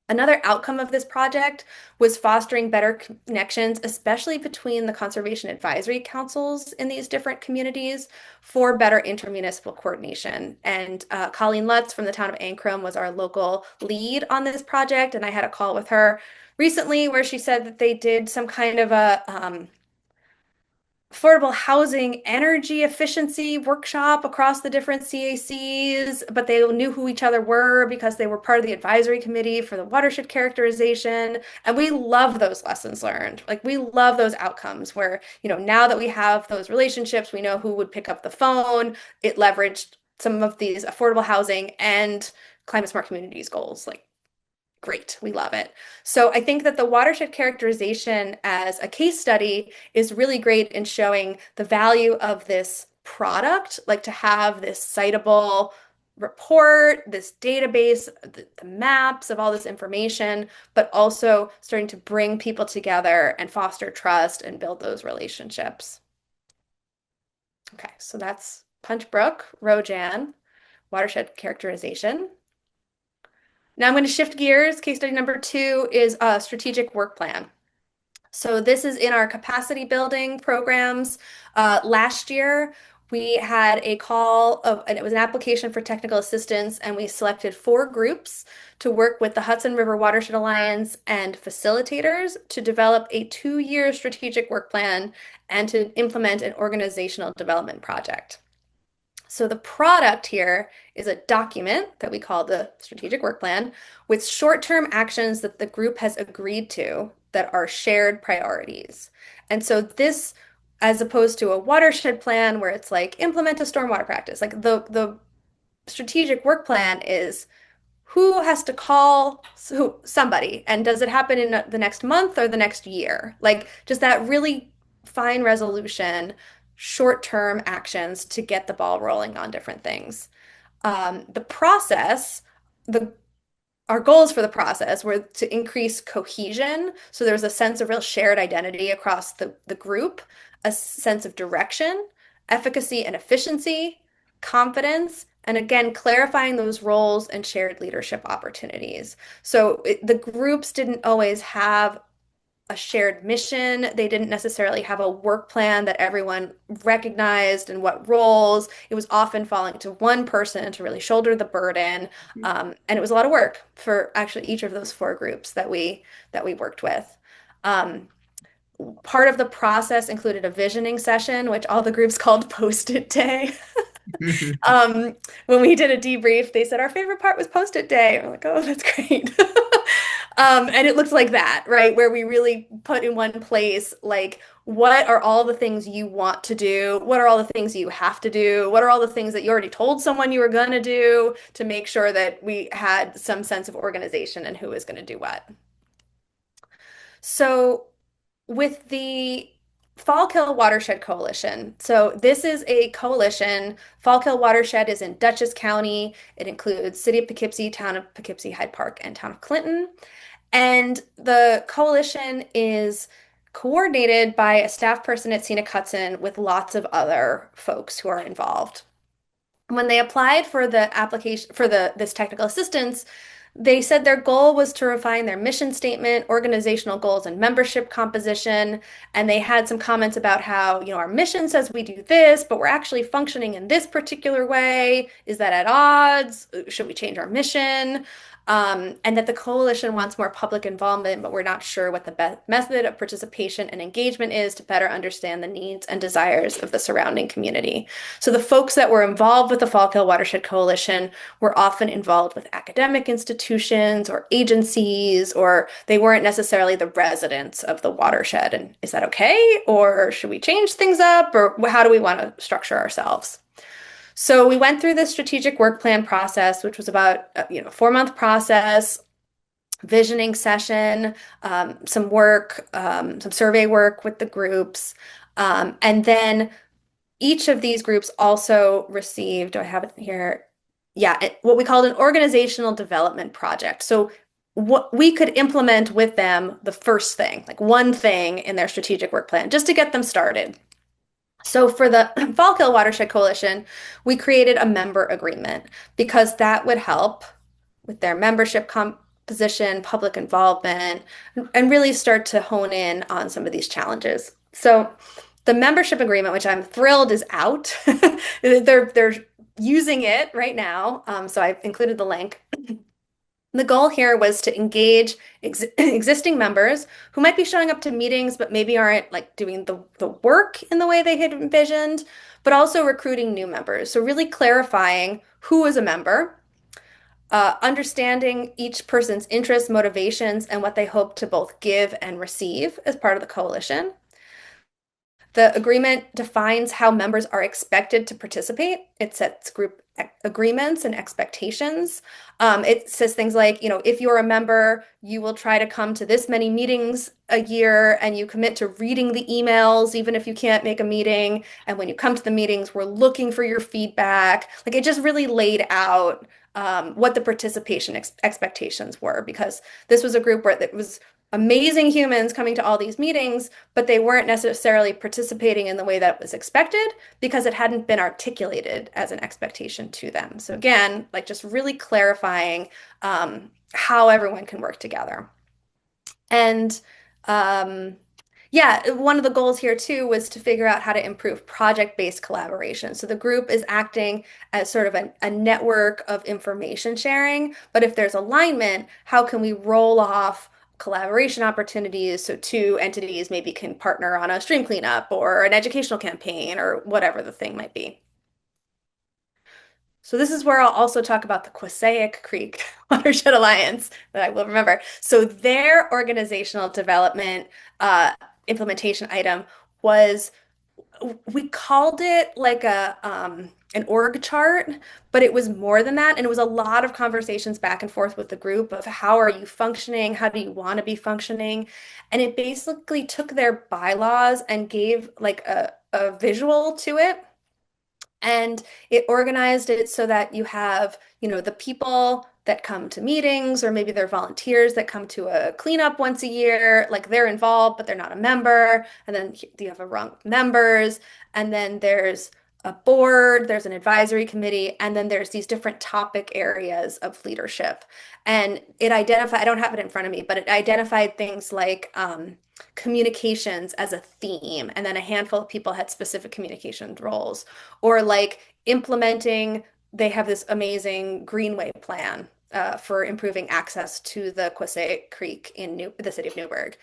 Another outcome of this project was fostering better connections, especially between the conservation advisory councils in these different communities for better intermunicipal coordination. And Colleen Lutz from the town of Ancrum was our local lead on this project. And I had a call with her recently where she said that they did some kind of a affordable housing energy efficiency workshop across the different CACs, but they knew who each other were because they were part of the advisory committee for the watershed characterization. And we love those lessons learned. Like we love those outcomes where, now that we have those relationships, we know who would pick up the phone. It leveraged some of these affordable housing and climate smart communities goals. Like, great, we love it. So I think that the watershed characterization as a case study is really great in showing the value of this product, like to have this citable report, this database, the maps of all this information, but also starting to bring people together and foster trust and build those relationships. Okay, so that's Punch Brook, Rojan, watershed characterization. Now I'm going to shift gears. Case study number 2 is a strategic work plan. So this is in our capacity building programs. Last year, We had a call of, and it was an application for technical assistance, and we selected 4 groups to work with the Hudson River Watershed Alliance and facilitators to develop a 2-year strategic work plan and to implement an organizational development project. So the product here is a document that we call the strategic work plan with short-term actions that the group has agreed to that are shared priorities. And so this, as opposed to a watershed plan where it's like implement a stormwater practice, like the strategic work plan is who has to call somebody, and does it happen in the next month or the next year? Like just that really fine resolution, short-term actions to get the ball rolling on different things. The process, the our goals for the process were to increase cohesion. So there was a sense of real shared identity across the group, a sense of direction, efficacy and efficiency, confidence, and again, clarifying those roles and shared leadership opportunities. So the groups didn't always have a shared mission. They didn't necessarily have a work plan that everyone recognized and what roles. It was often falling to one person to really shoulder the burden. And it was a lot of work for actually each of those 4 groups that we worked with. Part of the process included a visioning session, which all the groups called Post-it Day. When we did a debrief, they said our favorite part was Post-it Day. I'm like, oh, that's great. And it looks like that, right? Where we really put in one place, like, what are all the things you want to do? What are all the things you have to do? What are all the things that you already told someone you were going to do to make sure that we had some sense of organization and who is going to do what? So, with the Fallkill Watershed Coalition. So this is a coalition. Fallkill Watershed is in Dutchess County. It includes City of Poughkeepsie, Town of Poughkeepsie, Hyde Park, and Town of Clinton. And the coalition is coordinated by a staff person at Scenic Hudson with lots of other folks who are involved. When they applied for the application for this technical assistance, they said their goal was to refine their mission statement, organizational goals, and membership composition. And they had some comments about how, our mission says we do this, but we're actually functioning in this particular way. Is that at odds? Should we change our mission? And that the coalition wants more public involvement, but we're not sure what the best method of participation and engagement is to better understand the needs and desires of the surrounding community. So the folks that were involved with the Fallkill Watershed Coalition were often involved with academic institutions or agencies, or they weren't necessarily the residents of the watershed. And is that okay? Or should we change things up? Or how do we want to structure ourselves? So we went through the strategic work plan process, which was about a 4-month process, visioning session, some work, some survey work with the groups. And then each of these groups also received, do I have it here? Yeah, what we called an organizational development project. So what we could implement with them the first thing, like one thing in their strategic work plan, just to get them started. So for the Fallkill Watershed Coalition, we created a member agreement because that would help with their membership composition, public involvement, and really start to hone in on some of these challenges. So the membership agreement, which I'm thrilled is out, they're using it right now. So I've included the link. The goal here was to engage existing members who might be showing up to meetings, but maybe aren't like doing the work in the way they had envisioned, but also recruiting new members. So really clarifying who is a member, understanding each person's interests, motivations, and what they hope to both give and receive as part of the coalition. The agreement defines how members are expected to participate. It sets group agreements and expectations. It says things like, if you're a member, you will try to come to this many meetings a year and you commit to reading the emails, even if you can't make a meeting. And when you come to the meetings, we're looking for your feedback. Like it just really laid out what the participation expectations were, because this was a group where it was amazing humans coming to all these meetings, but they weren't necessarily participating in the way that was expected because it hadn't been articulated as an expectation to them. So again, like just really clarifying how everyone can work together. And Yeah, one of the goals here too was to figure out how to improve project-based collaboration. So the group is acting as sort of a network of information sharing, but if there's alignment, how can we roll off collaboration opportunities so two entities maybe can partner on a stream cleanup or an educational campaign or whatever the thing might be. So this is where I'll also talk about the Quasaic Creek Watershed Alliance that I will remember. So their organizational development implementation item was, we called it like a an org chart, but it was more than that. And it was a lot of conversations back and forth with the group of how are you functioning? How do you want to be functioning? And it basically took their bylaws and gave like a visual to it. And it organized it so that you have, the people that come to meetings, or maybe they're volunteers that come to a cleanup once a year, like they're involved, but they're not a member. And then you have a rung of members, and then there's a board, there's an advisory committee, and then there's these different topic areas of leadership. And it identified, I don't have it in front of me, but it identified things like communications as a theme, and then a handful of people had specific communication roles, or like implementing, they have this amazing greenway plan for improving access to the Quasaic Creek in the city of Newburgh.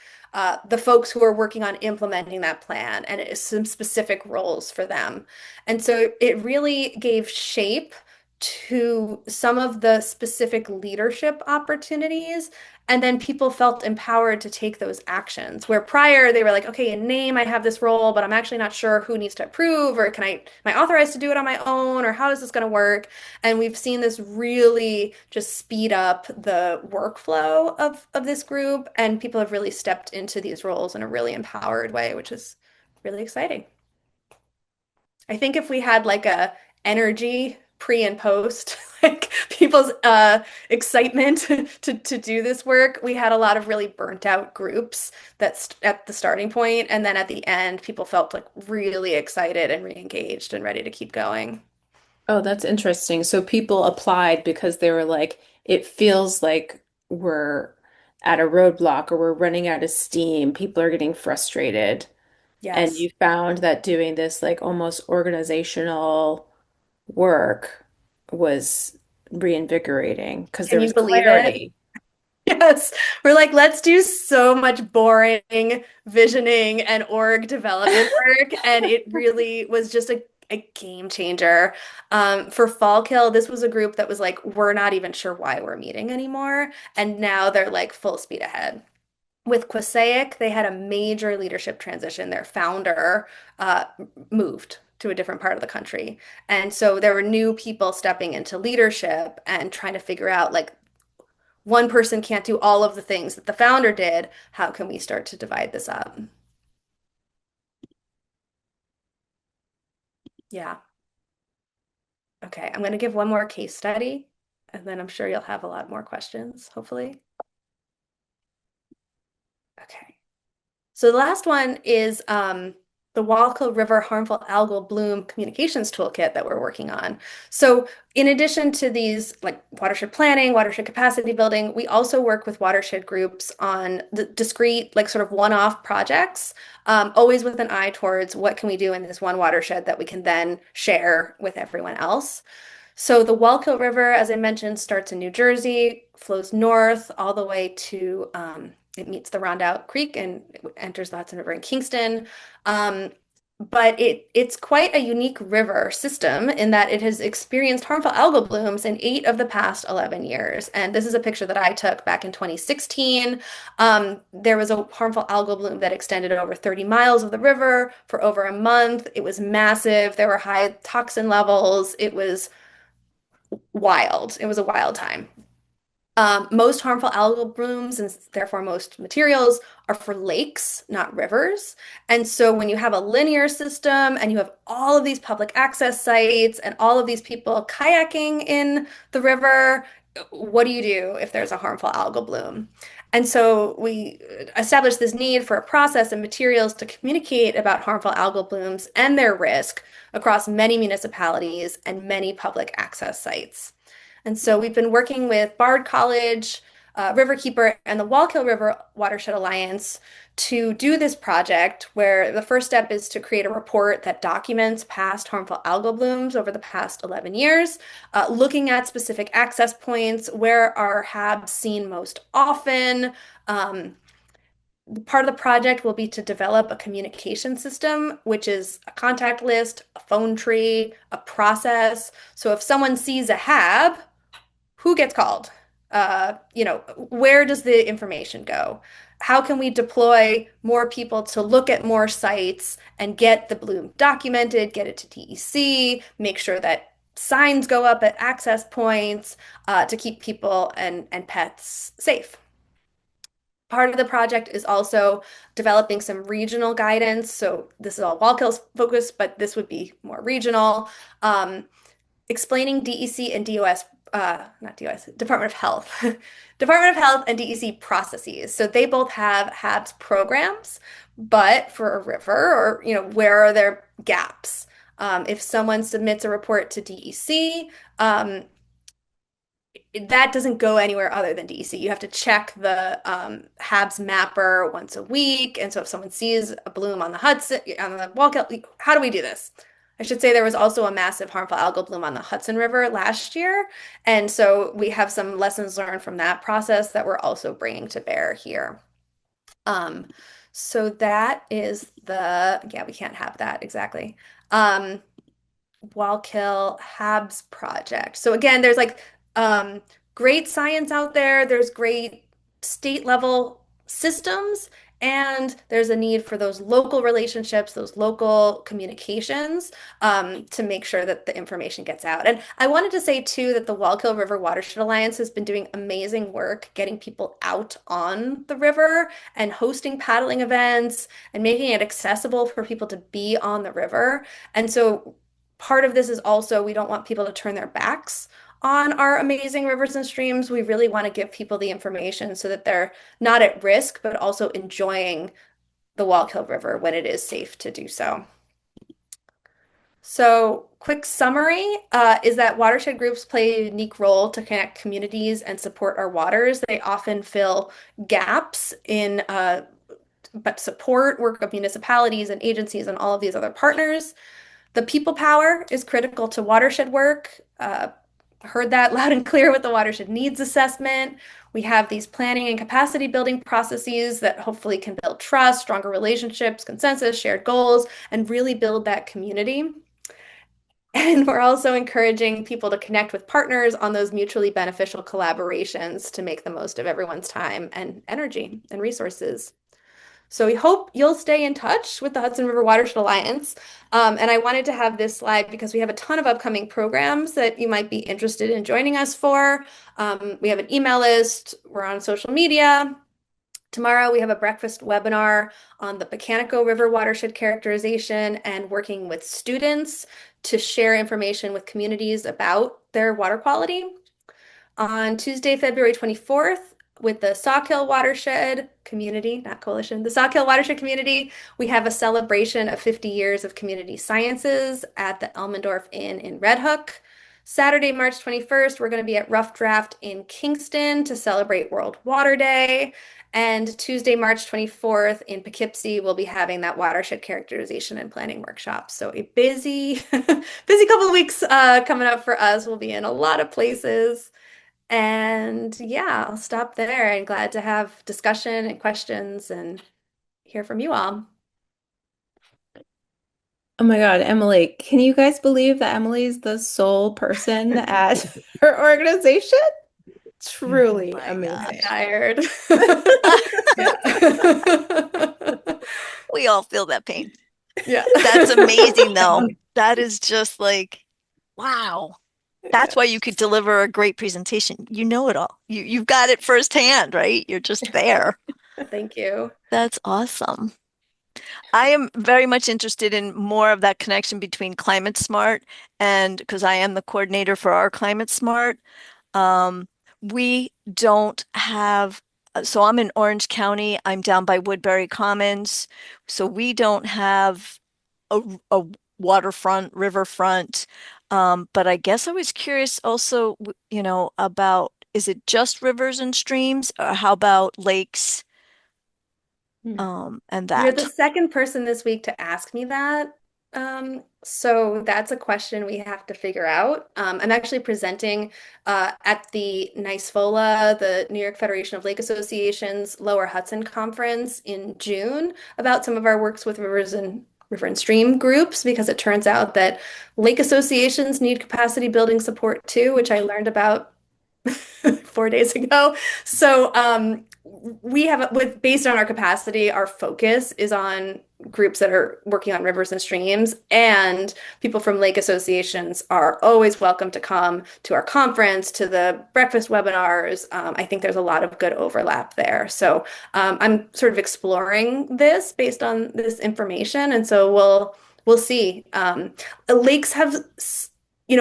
The folks who are working on implementing that plan, and it is some specific roles for them. And so it really gave shape to some of the specific leadership opportunities. And then people felt empowered to take those actions. Where prior they were like, okay, in name I have this role, but I'm actually not sure who needs to approve, or am I authorized to do it on my own, or how is this going to work? And we've seen this really just speed up the workflow of this group, and people have really stepped into these roles in a really empowered way, which is really exciting. I think if we had like a energy pre and post, like people's excitement to do this work, we had a lot of really burnt out groups that's at the starting point, and then at the end, people felt like really excited and re-engaged and ready to keep going. Oh, that's interesting. So people applied because they were like, it feels like we're at a roadblock or we're running out of steam. People are getting frustrated. And Yes. you found that doing this like almost organizational work was reinvigorating because there Can you was believe it? clarity. Yes, we're like, let's do so much boring visioning and org development work. And it really was just a game changer. For Fall Kill, this was a group that was like, we're not even sure why we're meeting anymore. And now they're like full speed ahead. With Quasaic, they had a major leadership transition. Their founder moved to a different part of the country. And so there were new people stepping into leadership and trying to figure out like, one person can't do all of the things that the founder did. How can we start to divide this up? Yeah. Okay, I'm going to give one more case study, and then I'm sure you'll have a lot more questions, hopefully. Okay. So the last one is the Waco River Harmful Algal Bloom Communications Toolkit that we're working on. So in addition to these like watershed planning, watershed capacity building, we also work with watershed groups on the discrete, like sort of one-off projects, always with an eye towards what can we do in this one watershed that we can then share with everyone else. So the Waco River, as I mentioned, starts in New Jersey, flows north all the way to it meets the Rondout Creek and it enters the Hudson River in Kingston. Um, but it's quite a unique river system in that it has experienced harmful algal blooms in 8 of the past 11 years. And this is a picture that I took back in 2016. There was a harmful algal bloom that extended over 30 miles of the river for over a month. It was massive. There were high toxin levels. It was wild. It was a wild time. Most harmful algal blooms and therefore most materials are for lakes, not rivers. And so when you have a linear system and you have all of these public access sites and all of these people kayaking in the river, what do you do if there's a harmful algal bloom? And so we established this need for a process and materials to communicate about harmful algal blooms and their risk across many municipalities and many public access sites. And so we've been working with Bard College, Riverkeeper and the Wallkill River Watershed Alliance to do this project, where the first step is to create a report that documents past harmful algal blooms over the past 11 years, looking at specific access points, where are HABs seen most often. Part of the project will be to develop a communication system, which is a contact list, a phone tree, a process. So if someone sees a HAB, who gets called? Where does the information go? How can we deploy more people to look at more sites and get the bloom documented, get it to DEC, make sure that signs go up at access points to keep people and pets safe. Part of the project is also developing some regional guidance. So this is all Wallkill's focus, but this would be more regional. Explaining DEC and DOS, not DOS, Department of Health, Department of Health and DEC processes. So they both have HABs programs, but for a river, or where are there gaps? If someone submits a report to DEC, that doesn't go anywhere other than DEC. You have to check the HABs mapper once a week. And so if someone sees a bloom on the Hudson, on the Wallkill, how do we do this? I should say there was also a massive harmful algal bloom on the Hudson River last year. And so we have some lessons learned from that process that we're also bringing to bear here. So that is yeah, we can't have that exactly. Wallkill HABs project. So again, there's like great science out there. There's great state level systems, and there's a need for those local relationships, those local communications to make sure that the information gets out. And I wanted to say too that the Wallkill River Watershed Alliance has been doing amazing work getting people out on the river and hosting paddling events and making it accessible for people to be on the river. And so part of this is also, we don't want people to turn their backs on our amazing rivers and streams. We really want to give people the information so that they're not at risk, but also enjoying the Wallkill River when it is safe to do so. So, quick summary is that watershed groups play a unique role to connect communities and support our waters. They often fill gaps in but support work of municipalities and agencies and all of these other partners. The people power is critical to watershed work. Heard that loud and clear with the watershed needs assessment. We have these planning and capacity building processes that hopefully can build trust, stronger relationships, consensus, shared goals, and really build that community. And we're also encouraging people to connect with partners on those mutually beneficial collaborations to make the most of everyone's time and energy and resources. So we hope you'll stay in touch with the Hudson River Watershed Alliance. And I wanted to have this slide because we have a ton of upcoming programs that you might be interested in joining us for. We have an email list. We're on social media. Tomorrow we have a breakfast webinar on the Pecanico River watershed characterization and working with students to share information with communities about their water quality. On Tuesday, February 24th, with the Sawkill Watershed Community, not Coalition, the Sawkill Watershed Community, we have a celebration of 50 years of community sciences at the Elmendorf Inn in Red Hook. Saturday, March 21st, we're going to be at Rough Draft in Kingston to celebrate World Water Day. And Tuesday, March 24th in Poughkeepsie, we'll be having that watershed characterization and planning workshop. So a busy, busy couple of weeks coming up for us. We'll be in a lot of places. And yeah, I'll stop there, and glad to have discussion and questions and hear from you all. Oh my God, Emily, can you guys believe that Emily's the sole person at her organization? Truly Oh my amazing. Tired. We all feel that pain. Yeah. That's amazing, though. That is just like, wow. That's why you could deliver a great presentation. You know it all. You've got it firsthand, right? You're just there. Thank you. That's awesome. I am very much interested in more of that connection between Climate Smart and because I am the coordinator for our Climate Smart. We don't have, so I'm in Orange County. I'm down by Woodbury Commons. So we don't have a waterfront, riverfront. But I guess I was curious also, about is it just rivers and streams, or how about lakes, Hmm. and You're the that? second person this week to ask me that. So that's a question we have to figure out. I'm actually presenting at the NYSFOLA, the New York Federation of Lake Associations Lower Hudson Conference in June about some of our works with river and stream groups, because it turns out that lake associations need capacity building support too, which I learned about 4 days ago. So we have with based on our capacity, our focus is on groups that are working on rivers and streams, and people from lake associations are always welcome to come to our conference, to the breakfast webinars. I think there's a lot of good overlap there. So I'm sort of exploring this based on this information, and so we'll see. Lakes have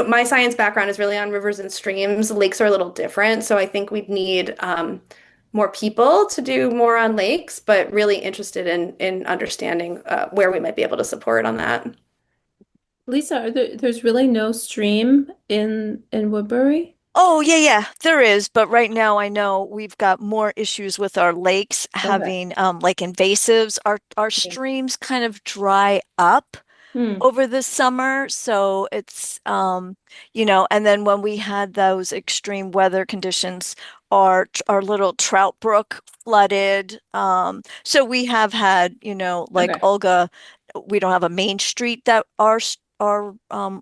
my science background is really on rivers and streams. Lakes are a little different, so I think we'd need more people to do more on lakes, but really interested in understanding where we might be able to support on that. Lisa, there's really no stream in Woodbury? Oh, yeah, yeah, there is. But right now, I know we've got more issues with our lakes Okay. having like invasives. Our Yeah. streams kind of dry up Hmm. over the summer. So it's, and then when we had those extreme weather conditions, our little trout brook flooded. So we have had, like Okay. Olga, we don't have a main street that our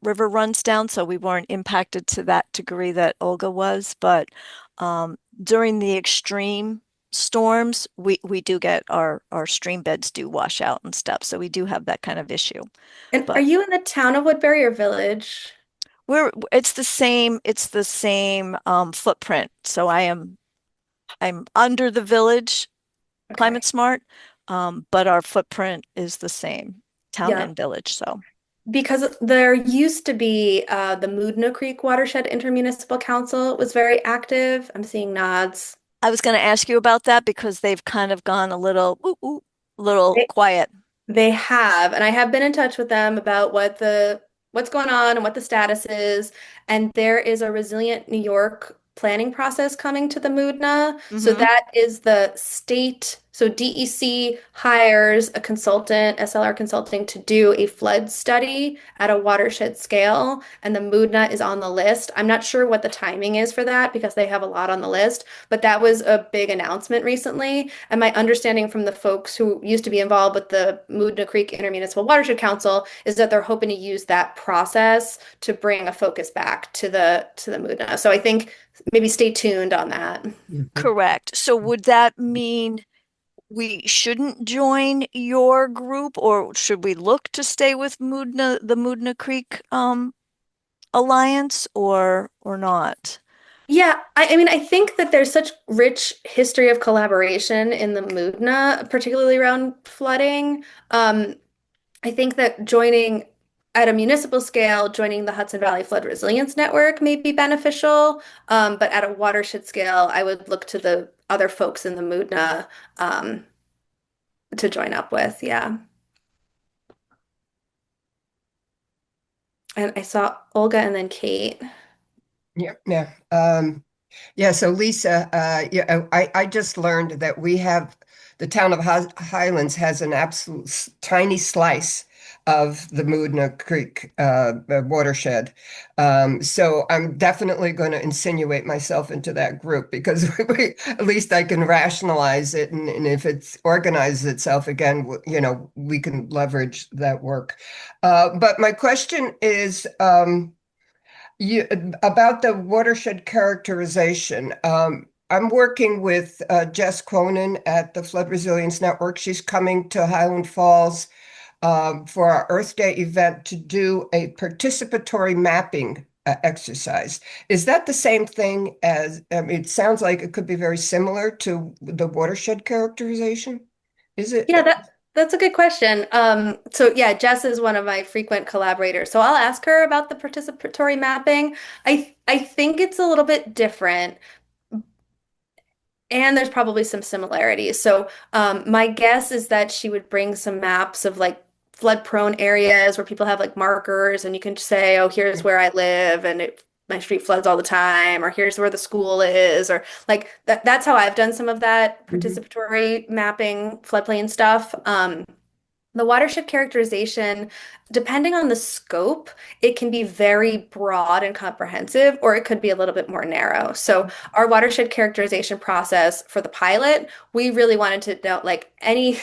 river runs down, so we weren't impacted to that degree that Olga was. But during the extreme storms, we do get our stream beds do wash out and stuff. So we do have that kind of issue. And are But you in the town of Woodbury or village? it's the same footprint. So I'm under the village Okay. climate smart, but our footprint is the same, town Yeah. and village. So Because there used to be the Moodna Creek Watershed Intermunicipal Council was very active. I'm seeing nods. I was going to ask you about that because they've kind of gone a little little They, quiet. they have, and I have been in touch with them about what's going on and what the status is. And there is a Resilient New York planning process coming to the Moodna. So Hmm. that is the state. So DEC hires a consultant, SLR Consulting, to do a flood study at a watershed scale, and the Moodna is on the list. I'm not sure what the timing is for that because they have a lot on the list, but that was a big announcement recently. And my understanding from the folks who used to be involved with the Moodna Creek Intermunicipal Watershed Council is that they're hoping to use that process to bring a focus back to the Moodna. So I think maybe stay tuned on that. Mhm. Correct. So would that mean we shouldn't join your group, or should we look to stay with the Moodna Creek Alliance, or not? Yeah, I mean, I think that there's such rich history of collaboration in the Moodna, particularly around flooding. Um, I think that joining at a municipal scale, joining the Hudson Valley Flood Resilience Network may be beneficial. But at a watershed scale, I would look to the other folks in the Moodna um, to join up with. Yeah. And I saw Olga and then Kate. Yeah, yeah. Yeah, so Lisa, yeah, I just learned that we have the town of Highlands has an absolute tiny slice of the Moodna Creek watershed. So I'm definitely going to insinuate myself into that group because at least I can rationalize it, and if it organizes itself again, we can leverage that work. But my question is. You, about the watershed characterization, I'm working with Jess Cronin at the Flood Resilience Network. She's coming to Highland Falls for our Earth Day event to do a participatory mapping exercise. Is that the same thing as, I mean, it sounds like it could be very similar to the watershed characterization. Is it? Yeah, that's a good question. So yeah, Jess is one of my frequent collaborators. So I'll ask her about the participatory mapping. I think it's a little bit different, and there's probably some similarities. So my guess is that she would bring some maps of like flood prone areas where people have like markers, and you can say, oh, here's where I live, and my street floods all the time, or here's where the school is, or like that's how I've done some of that Mhm. participatory mapping floodplain stuff. The watershed characterization, depending on the scope, it can be very broad and comprehensive, or it could be a little bit more narrow. So, our watershed characterization process for the pilot, we really wanted to know like any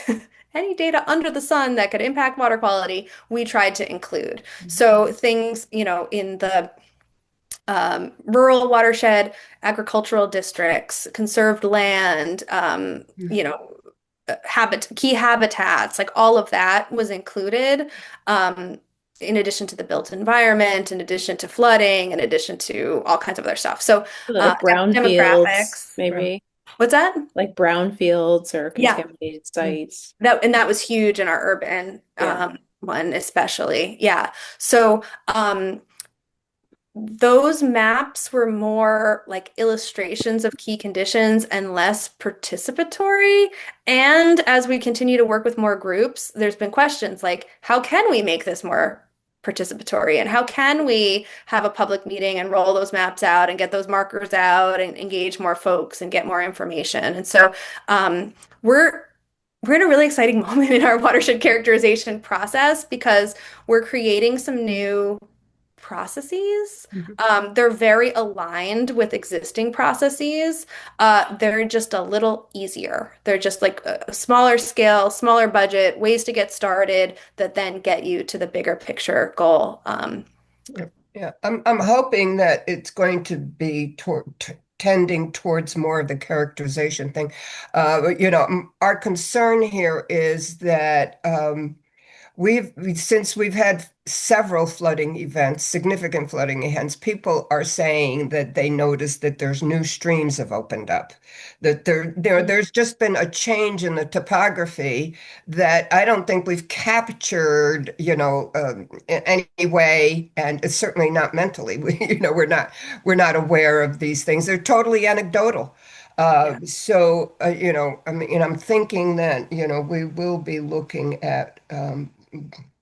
any data under the sun that could impact water quality, we tried to include. So, things, in the rural watershed, agricultural districts, conserved land, key habitats, like all of that was included, um, in addition to the built environment, in addition to flooding, in addition to all kinds of other stuff. So, Like brownfields, demographics. maybe What's that? like brownfields or Yeah, contaminated sites. that was huge in our urban Yeah. one, especially. Yeah. So, those maps were more like illustrations of key conditions and less participatory. And as we continue to work with more groups, there's been questions like, how can we make this more participatory? And how can we have a public meeting and roll those maps out and get those markers out and engage more folks and get more information? And so we're we're in a really exciting moment in our watershed characterization process because we're creating some new processes. Mhm. They're very aligned with existing processes. They're just a little easier. They're just like a smaller scale, smaller budget, ways to get started that then get you to the bigger picture goal. Yeah, I'm hoping that it's going to be tending towards more of the characterization thing. Our concern here is that since we've had several flooding events, significant flooding events, people are saying that they notice that there's new streams have opened up, that there's just been a change in the topography that I don't think we've captured, in any way, and it's certainly not mentally. We're not aware of these things. They're totally anecdotal. Yeah. I mean, I'm thinking that, we will be looking at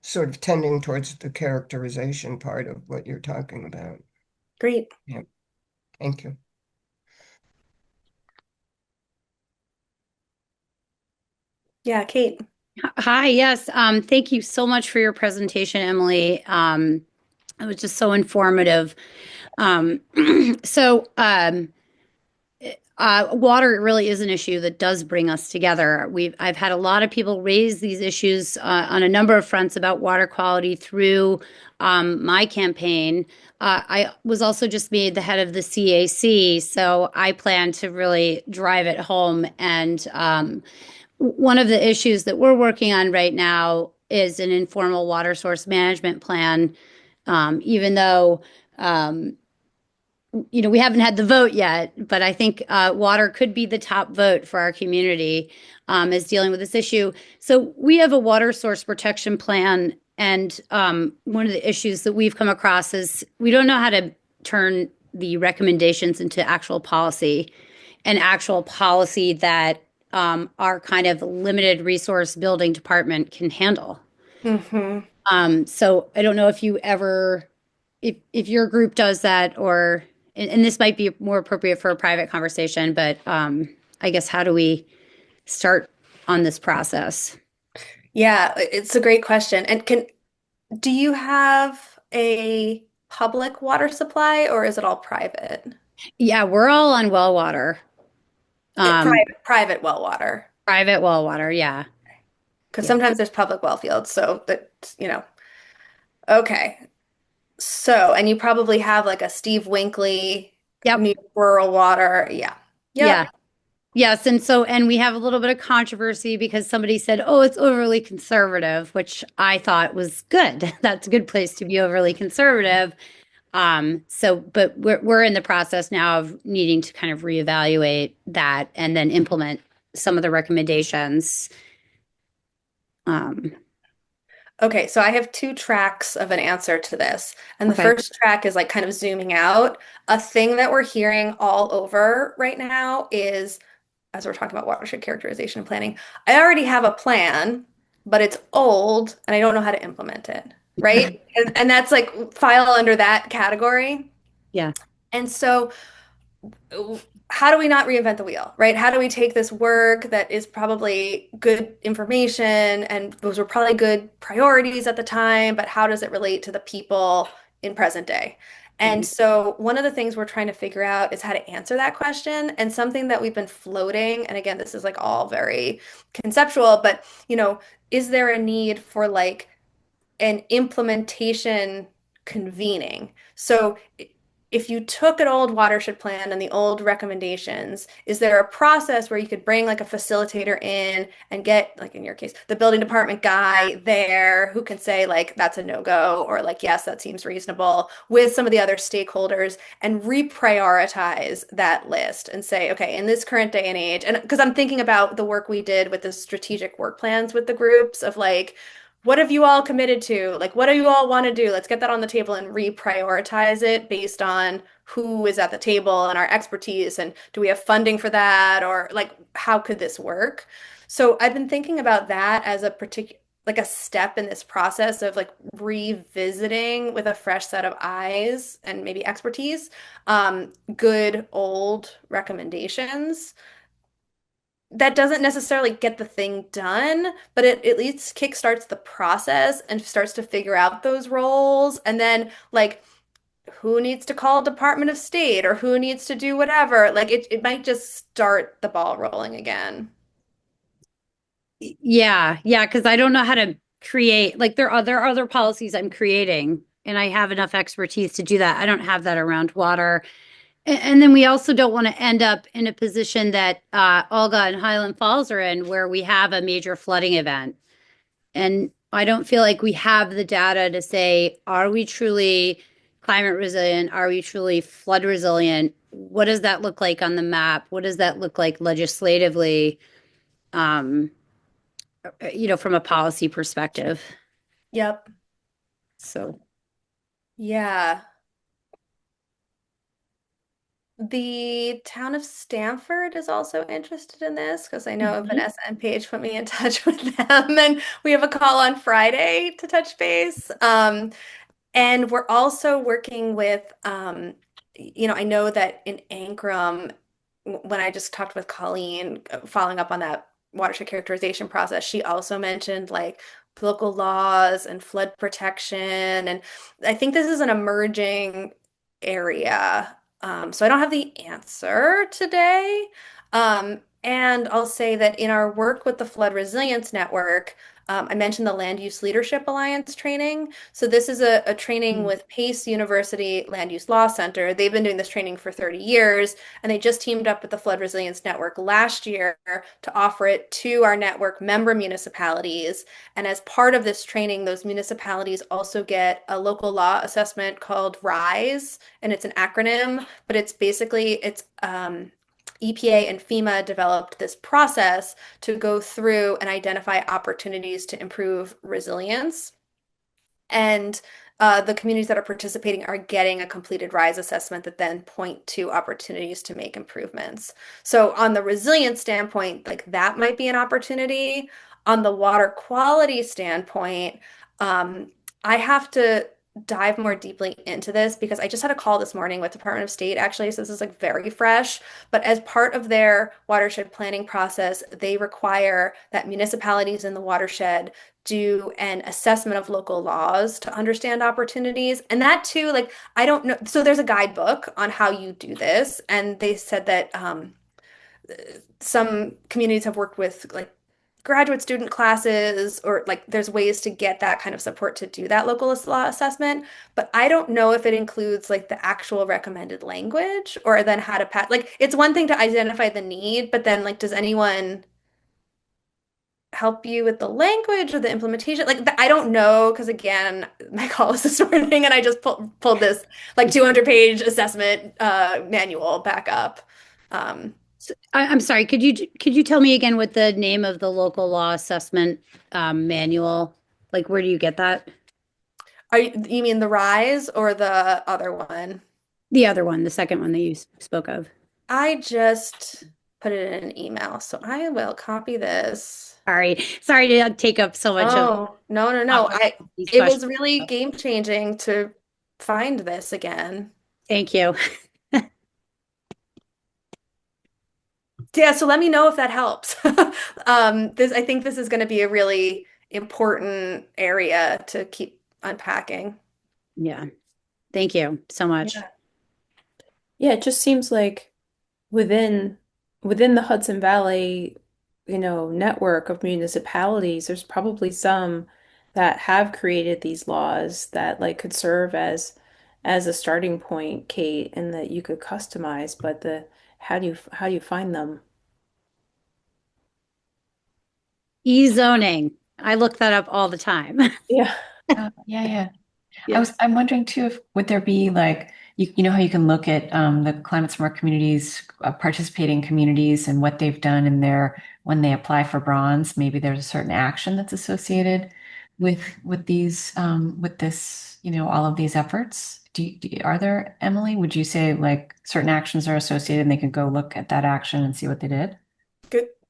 sort of tending towards the characterization part of what you're talking about. Great. Yeah, thank you. Yeah, Kate. Hi, yes. Thank you so much for your presentation, Emily. It was just so informative. Um, so, water really is an issue that does bring us together. I've had a lot of people raise these issues on a number of fronts about water quality through my campaign. I was also just made the head of the CAC, so I plan to really drive it home. And one of the issues that we're working on right now is an informal water source management plan. Even though we haven't had the vote yet, but I think water could be the top vote for our community as dealing with this issue. So we have a water source protection plan, and one of the issues that we've come across is we don't know how to turn the recommendations into actual policy, and actual policy that our kind of limited resource building department can handle. Hmm. So I don't know if you ever, if your group does that, or and this might be more appropriate for a private conversation, but I guess how do we start on this process? Yeah, it's a great question. And do you have a public water supply or is it all private? Yeah, we're all on well water, Private well water. private well water. Yeah, Because yeah, sometimes there's public well fields, so okay. So, and you probably have like a Steve Winkley yep, new rural water. Yeah. yeah. Yep. Yes, and we have a little bit of controversy because somebody said, "Oh, it's overly conservative," which I thought was good. That's a good place to be overly conservative. But we're in the process now of needing to kind of reevaluate that and then implement some of the recommendations. Um, Okay, so I have two tracks of an answer to this. And the okay. first track is like kind of zooming out. A thing that we're hearing all over right now is, as we're talking about watershed characterization and planning, I already have a plan, but it's old and I don't know how to implement it, right? And that's like file under that category. Yeah. And so how do we not reinvent the wheel, right? How do we take this work that is probably good information and those were probably good priorities at the time, but how does it relate to the people in present day? And Mhm. so one of the things we're trying to figure out is how to answer that question. And something that we've been floating, and again, this is like all very conceptual, but is there a need for like an implementation convening? So if you took an old watershed plan and the old recommendations, is there a process where you could bring like a facilitator in and get, like in your case, the building department guy there who can say like that's a no-go or like yes, that seems reasonable with some of the other stakeholders and reprioritize that list and say, okay, in this current day and age, and because I'm thinking about the work we did with the strategic work plans with the groups of like, what have you all committed to? Like, what do you all want to do? Let's get that on the table and reprioritize it based on who is at the table and our expertise. And do we have funding for that? Or like, how could this work? So I've been thinking about that as a particular, like a step in this process of like revisiting with a fresh set of eyes and maybe expertise, good old recommendations that doesn't necessarily get the thing done, but it at least kickstarts the process and starts to figure out those roles. And then, like, who needs to call Department of State or who needs to do whatever? Like, it might just start the ball rolling again. Yeah, yeah, because I don't know how to create, like there are other policies I'm creating and I have enough expertise to do that. I don't have that around water. And then we also don't want to end up in a position that Olga and Highland Falls are in where we have a major flooding event. And I don't feel like we have the data to say, are we truly climate resilient? Are we truly flood resilient? What does that look like on the map? What does that look like legislatively? Um, from a policy perspective. Yep. So, Yeah. The town of Stamford is also interested in this because I know mhm. Vanessa and Paige put me in touch with them, and we have a call on Friday to touch base. And we're also working with, I know that in Ankrum, when I just talked with Colleen, following up on that watershed characterization process, she also mentioned like local laws and flood protection. And I think this is an emerging area. So I don't have the answer today. And I'll say that in our work with the Flood Resilience Network, I mentioned the Land Use Leadership Alliance training. So this is a training with Pace University Land Use Law Center. They've been doing this training for 30 years, and they just teamed up with the Flood Resilience Network last year to offer it to our network member municipalities. And as part of this training, those municipalities also get a local law assessment called RISE, and it's an acronym, but it's basically EPA and FEMA developed this process to go through and identify opportunities to improve resilience. And the communities that are participating are getting a completed RISE assessment that then point to opportunities to make improvements. So on the resilience standpoint, like that might be an opportunity. On the water quality standpoint, I have to dive more deeply into this because I just had a call this morning with Department of State actually, so this is like very fresh. But as part of their watershed planning process, they require that municipalities in the watershed do an assessment of local laws to understand opportunities. And that too, like, I don't know. So there's a guidebook on how you do this. And they said that some communities have worked with like graduate student classes or like there's ways to get that kind of support to do that local law assessment. But I don't know if it includes like the actual recommended language or then how to pass. Like, it's one thing to identify the need, but then like, does anyone help you with the language or the implementation? Like, I don't know, because again, my call is this morning and I just pulled this like 200-page assessment manual back up. I'm sorry. Could you tell me again what the name of the local law assessment manual? Like, where do you get that? You mean the RISE or the other one? The other one, the second one that you spoke of. I just put it in an email, so I will copy this. Sorry to take up so much of Oh, no. these It questions. was really game changing to find this again. Thank you. Yeah, so let me know if that helps. I think this is going to be a really important area to keep unpacking. Yeah. Thank you so much. Yeah. Yeah, it just seems like within within the Hudson Valley, network of municipalities, there's probably some that have created these laws that like could serve as a starting point, Kate, and that you could customize, but the how do you find them? E-zoning. I look that up all the time. Yeah. Yeah, yeah. Yeah. I'm wondering too, if would there be like you know how you can look at the climate smart communities, participating communities, and what they've done in their when they apply for bronze. Maybe there's a certain action that's associated with these with this, all of these efforts. Are there, Emily? Would you say like certain actions are associated, and they could go look at that action and see what they did?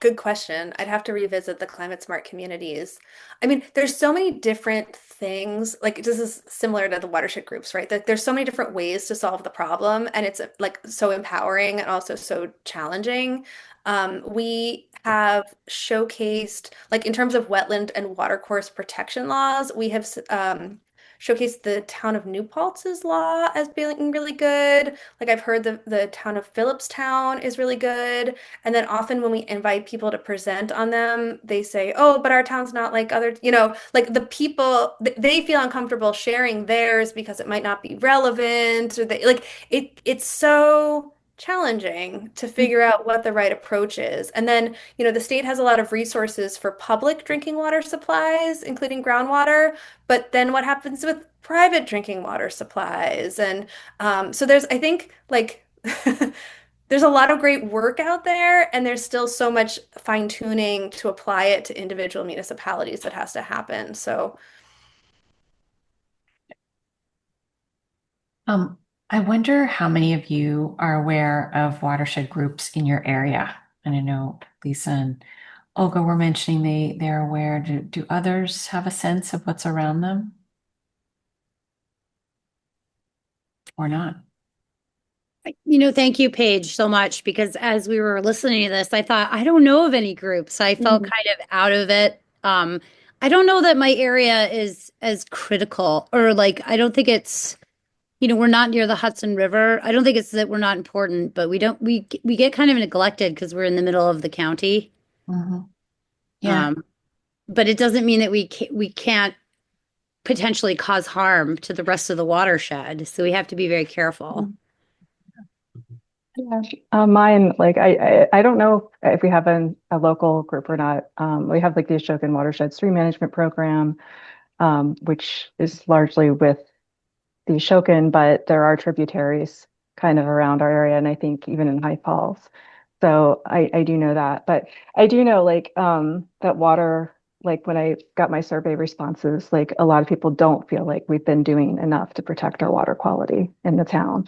Good question. I'd have to revisit the climate smart communities. I mean, there's so many different things. Like this is similar to the watershed groups, right? That there's so many different ways to solve the problem, and it's like so empowering and also so challenging. We have showcased, like in terms of wetland and watercourse protection laws, we have showcased the town of New Paltz's law as being really good. Like I've heard the town of Phillipstown is really good. And then often when we invite people to present on them, they say, "Oh, but our town's not like other, like the people they feel uncomfortable sharing theirs because it might not be relevant or they like it's so challenging to figure out what the right approach is." And then, the state has a lot of resources for public drinking water supplies, including groundwater, but then what happens with private drinking water supplies? And so there's, I think, like there's a lot of great work out there, and there's still so much fine tuning to apply it to individual municipalities that has to happen. So, Um, I wonder how many of you are aware of watershed groups in your area. And I know Lisa and Olga were mentioning they're aware. Do others have a sense of what's around them or not? Thank you, Paige, so much because as we were listening to this, I thought, I don't know of any groups. I felt Mhm. kind of out of it. I don't know that my area is as critical or like, I don't think it's, we're not near the Hudson River. I don't think it's that we're not important, but we get kind of neglected because we're in the middle of the county. Mhm. Yeah. Um, but it doesn't mean that we can't potentially cause harm to the rest of the watershed. So we have to be very careful. Yeah, mine, like I don't know if we have a local group or not. We have like the Ashokan Watershed Stream Management Program, which is largely with the Ashokan, but there are tributaries kind of around our area, and I think even in High Falls. So I do know that, but I do know like that water. Like when I got my survey responses, like a lot of people don't feel like we've been doing enough to protect our water quality in the town.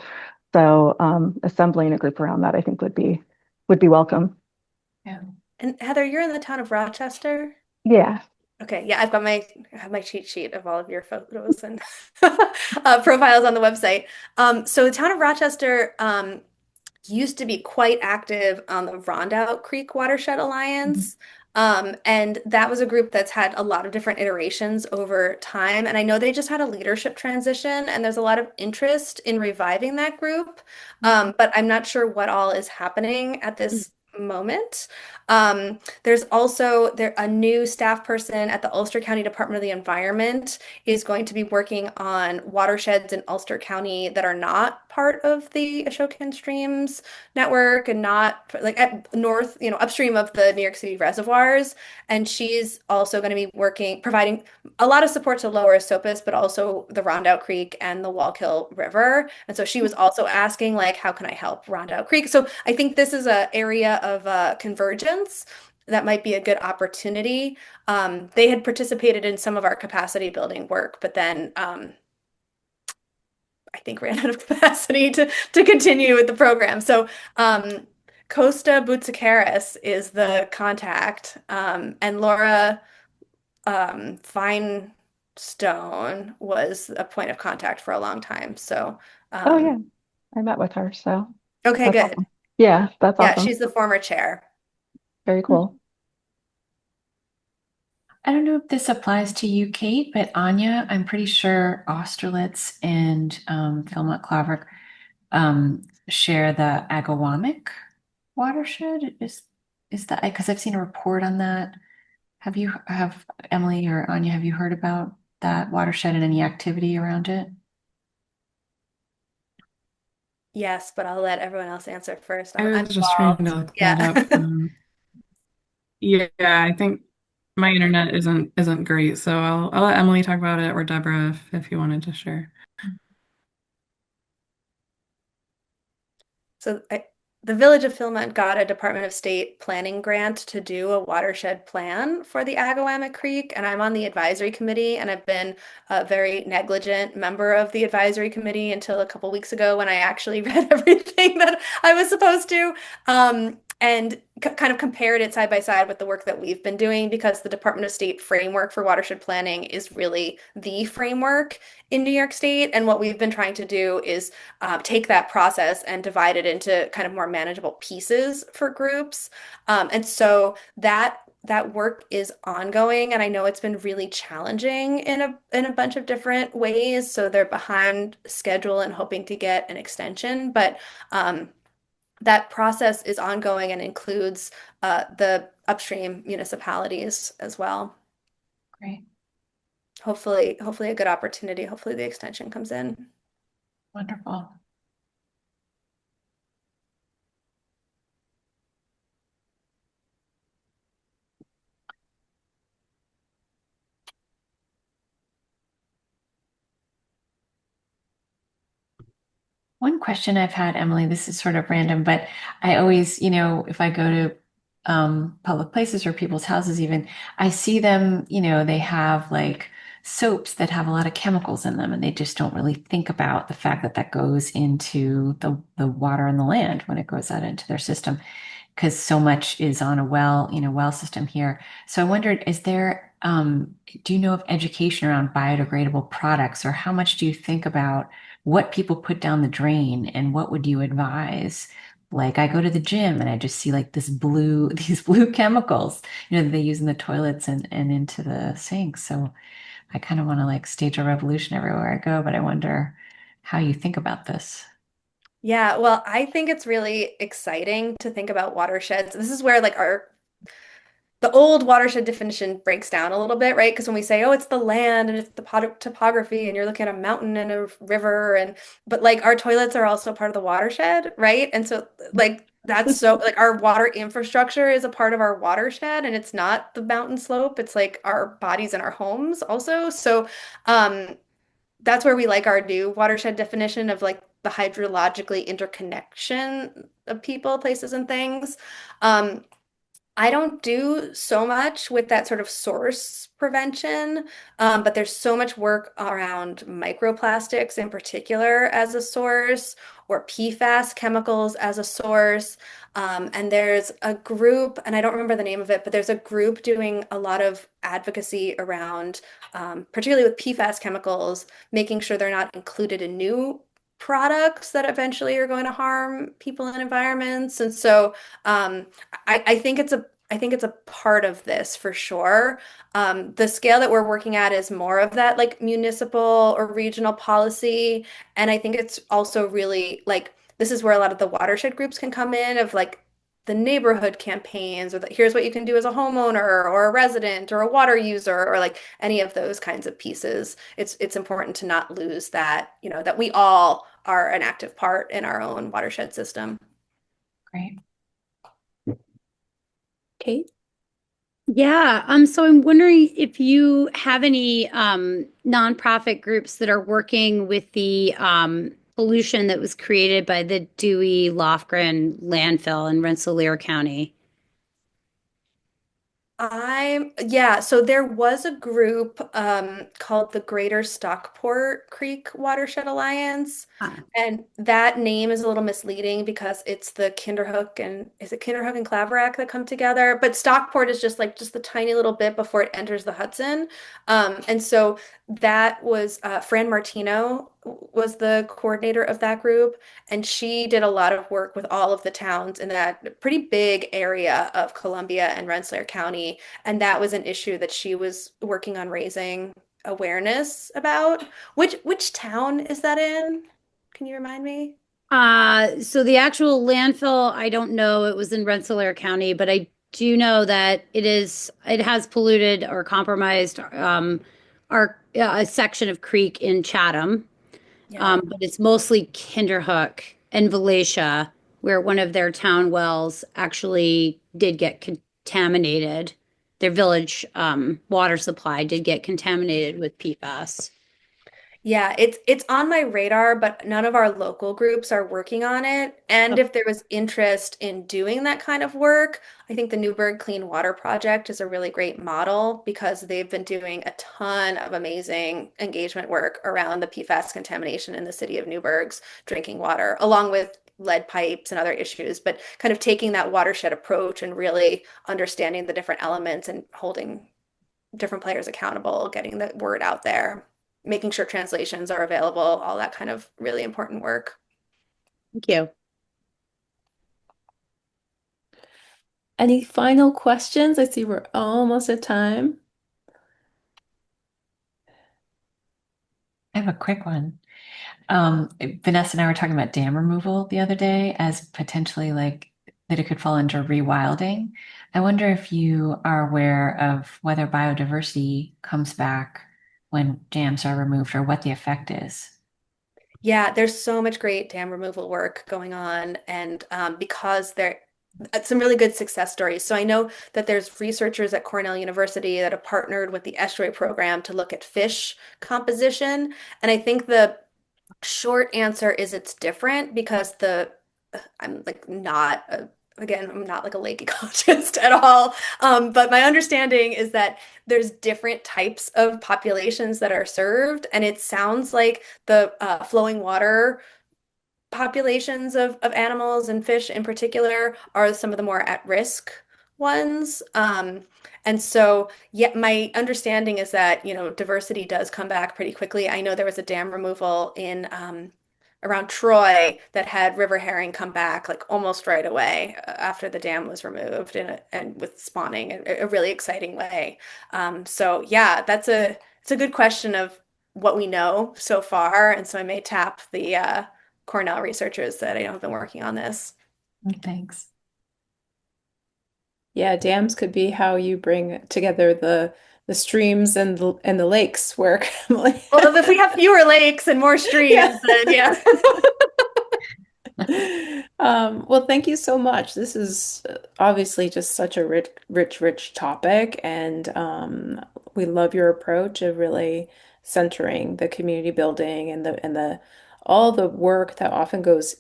So assembling a group around that, I think would be welcome. Yeah. and Heather, you're in the town of Rochester. Yeah. Okay, yeah, I have my cheat sheet of all of your photos and profiles on the website. So the town of Rochester used to be quite active on the Rondout Creek Watershed Mhm. Alliance. And that was a group that's had a lot of different iterations over time. And I know they just had a leadership transition, and there's a lot of interest in reviving that group. But I'm not sure what all is happening at this moment. There's also a new staff person at the Ulster County Department of the Environment is going to be working on watersheds in Ulster County that are not part of the Ashokan Streams network and not like at north, upstream of the New York City reservoirs. And she's also going to be providing a lot of support to Lower Esopus, but also the Rondout Creek and the Wallkill River. And so she was also asking, like, how can I help Rondout Creek? So I think this is an area of convergence that might be a good opportunity. They had participated in some of our capacity building work, but then I think ran out of capacity to continue with the program. So Costa Boutsikaris is the contact, and Laura Finestone was a point of contact for a long time. So Oh yeah. I met with her, so Okay, that's good. awesome. Yeah, that's Yeah, awesome. she's the former chair. Very cool. I don't know if this applies to you, Kate, but Anya, I'm pretty sure Austerlitz and Philmont Claverick share the Agawamic watershed. Is that because I've seen a report on that? Have Emily or Anya, have you heard about that watershed and any activity around it? Yes, but I'll let everyone else answer first. I I'm was just trying involved. to look that Yeah. up. Yeah, I think my internet isn't great, so I'll let Emily talk about it or Deborah if you wanted to share. So the Village of Philmont got a Department of State planning grant to do a watershed plan for the Agawam Creek, and I'm on the advisory committee, and I've been a very negligent member of the advisory committee until a couple weeks ago when I actually read everything that I was supposed to, and kind of compared it side by side with the work that we've been doing because the Department of State framework for watershed planning is really the framework in New York State, and what we've been trying to do is take that process and divide it into kind of more manageable pieces for groups. And so that work is ongoing, and I know it's been really challenging in a bunch of different ways. So they're behind schedule and hoping to get an extension, but that process is ongoing and includes the upstream municipalities as well. Great. Hopefully a good opportunity. Hopefully the extension comes in. Wonderful. One question I've had, Emily, this is sort of random, but I always, if I go to public places or people's houses, even, I see them, they have like soaps that have a lot of chemicals in them, and they just don't really think about the fact that that goes into the water and the land when it goes out into their system, because so much is on a well system here. So I wondered, do you know of education around biodegradable products, or how much do you think about what people put down the drain, and what would you advise? Like I go to the gym and I just see like these blue chemicals, that they use in the toilets and into the sinks. So I kind of want to like stage a revolution everywhere I go, but I wonder how you think about this. Yeah, well, I think it's really exciting to think about watersheds. This is where like our the old watershed definition breaks down a little bit, right? Because when we say, oh, it's the land and it's the topography, and you're looking at a mountain and a river, but like our toilets are also part of the watershed, right? And so like that's so like our water infrastructure is a part of our watershed, and it's not the mountain slope. It's like our bodies and our homes also. So um that's where we like our new watershed definition of like the hydrologically interconnection of people, places, and things. Um, I don't do so much with that sort of source prevention, but there's so much work around microplastics in particular as a source, or PFAS chemicals as a source. And there's a group, and I don't remember the name of it, but there's a group doing a lot of advocacy around, particularly with PFAS chemicals, making sure they're not included in new products that eventually are going to harm people and environments. And so, I think it's a part of this for sure. The scale that we're working at is more of that like municipal or regional policy, and I think it's also really like this is where a lot of the watershed groups can come in of like the neighborhood campaigns, or here's what you can do as a homeowner or a resident or a water user, or like any of those kinds of pieces. It's important to not lose that, that we all are an active part in our own watershed system. Great. Kate? Yeah, so I'm wondering if you have any nonprofit groups that are working with the pollution that was created by the Dewey Lofgren landfill in Rensselaer County. Yeah, so there was a group called the Greater Stockport Creek Watershed Alliance, Ah, and that name is a little misleading because it's the Kinderhook and is it Kinderhook and Claverack that come together, but Stockport is just the tiny little bit before it enters the Hudson. And so that was Fran Martino was the coordinator of that group, and she did a lot of work with all of the towns in that pretty big area of Columbia and Rensselaer County, and that was an issue that she was working on raising awareness about. Which town is that in? Can you remind me? So the actual landfill, I don't know. It was in Rensselaer County, but I do know that it has polluted or compromised a section of creek in Chatham. Yeah. But it's mostly Kinderhook and Valatia, where one of their town wells actually did get contaminated. Their village water supply did get contaminated with PFAS. Yeah, it's on my radar, but none of our local groups are working on it. And if there was interest in doing that kind of work, I think the Newburgh Clean Water Project is a really great model because they've been doing a ton of amazing engagement work around the PFAS contamination in the city of Newburgh's drinking water, along with lead pipes and other issues, but kind of taking that watershed approach and really understanding the different elements and holding different players accountable, getting the word out there, making sure translations are available, all that kind of really important work. Thank you. Any final questions? I see we're almost at time. I have a quick one. Vanessa and I were talking about dam removal the other day as potentially like that it could fall under rewilding. I wonder if you are aware of whether biodiversity comes back when dams are removed or what the effect is. Yeah, there's so much great dam removal work going on, and because there some really good success stories. So I know that there's researchers at Cornell University that have partnered with the Estuary program to look at fish composition, and I think the short answer is it's different because I'm like not a, again, I'm not like a lake ecologist at all. But my understanding is that there's different types of populations that are served, and it sounds like the flowing water populations of animals and fish in particular are some of the more at risk ones. And so, yeah, my understanding is that, diversity does come back pretty quickly. I know there was a dam removal in around Troy that had river herring come back like almost right away after the dam was removed and with spawning in a really exciting way. So yeah, it's a good question of what we know so far. And so I may tap the Cornell researchers that I know have been working on this. Thanks. Yeah, dams could be how you bring together the streams and the lakes work, Emily. Well, if we have fewer lakes and more streams, Yeah. then yeah. Well, thank you so much. This is obviously just such a rich topic, and we love your approach of really centering the community building and the all the work that often goes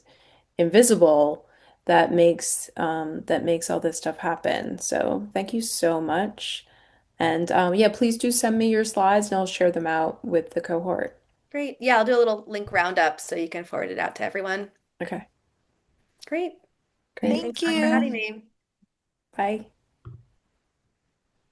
invisible that makes all this stuff happen. So thank you so much. And yeah, please do send me your slides and I'll share them out with the cohort. Great. Yeah, I'll do a little link roundup so you can forward it out to everyone. Okay, Great. great. Thanks Thank so much for you. having me. Bye.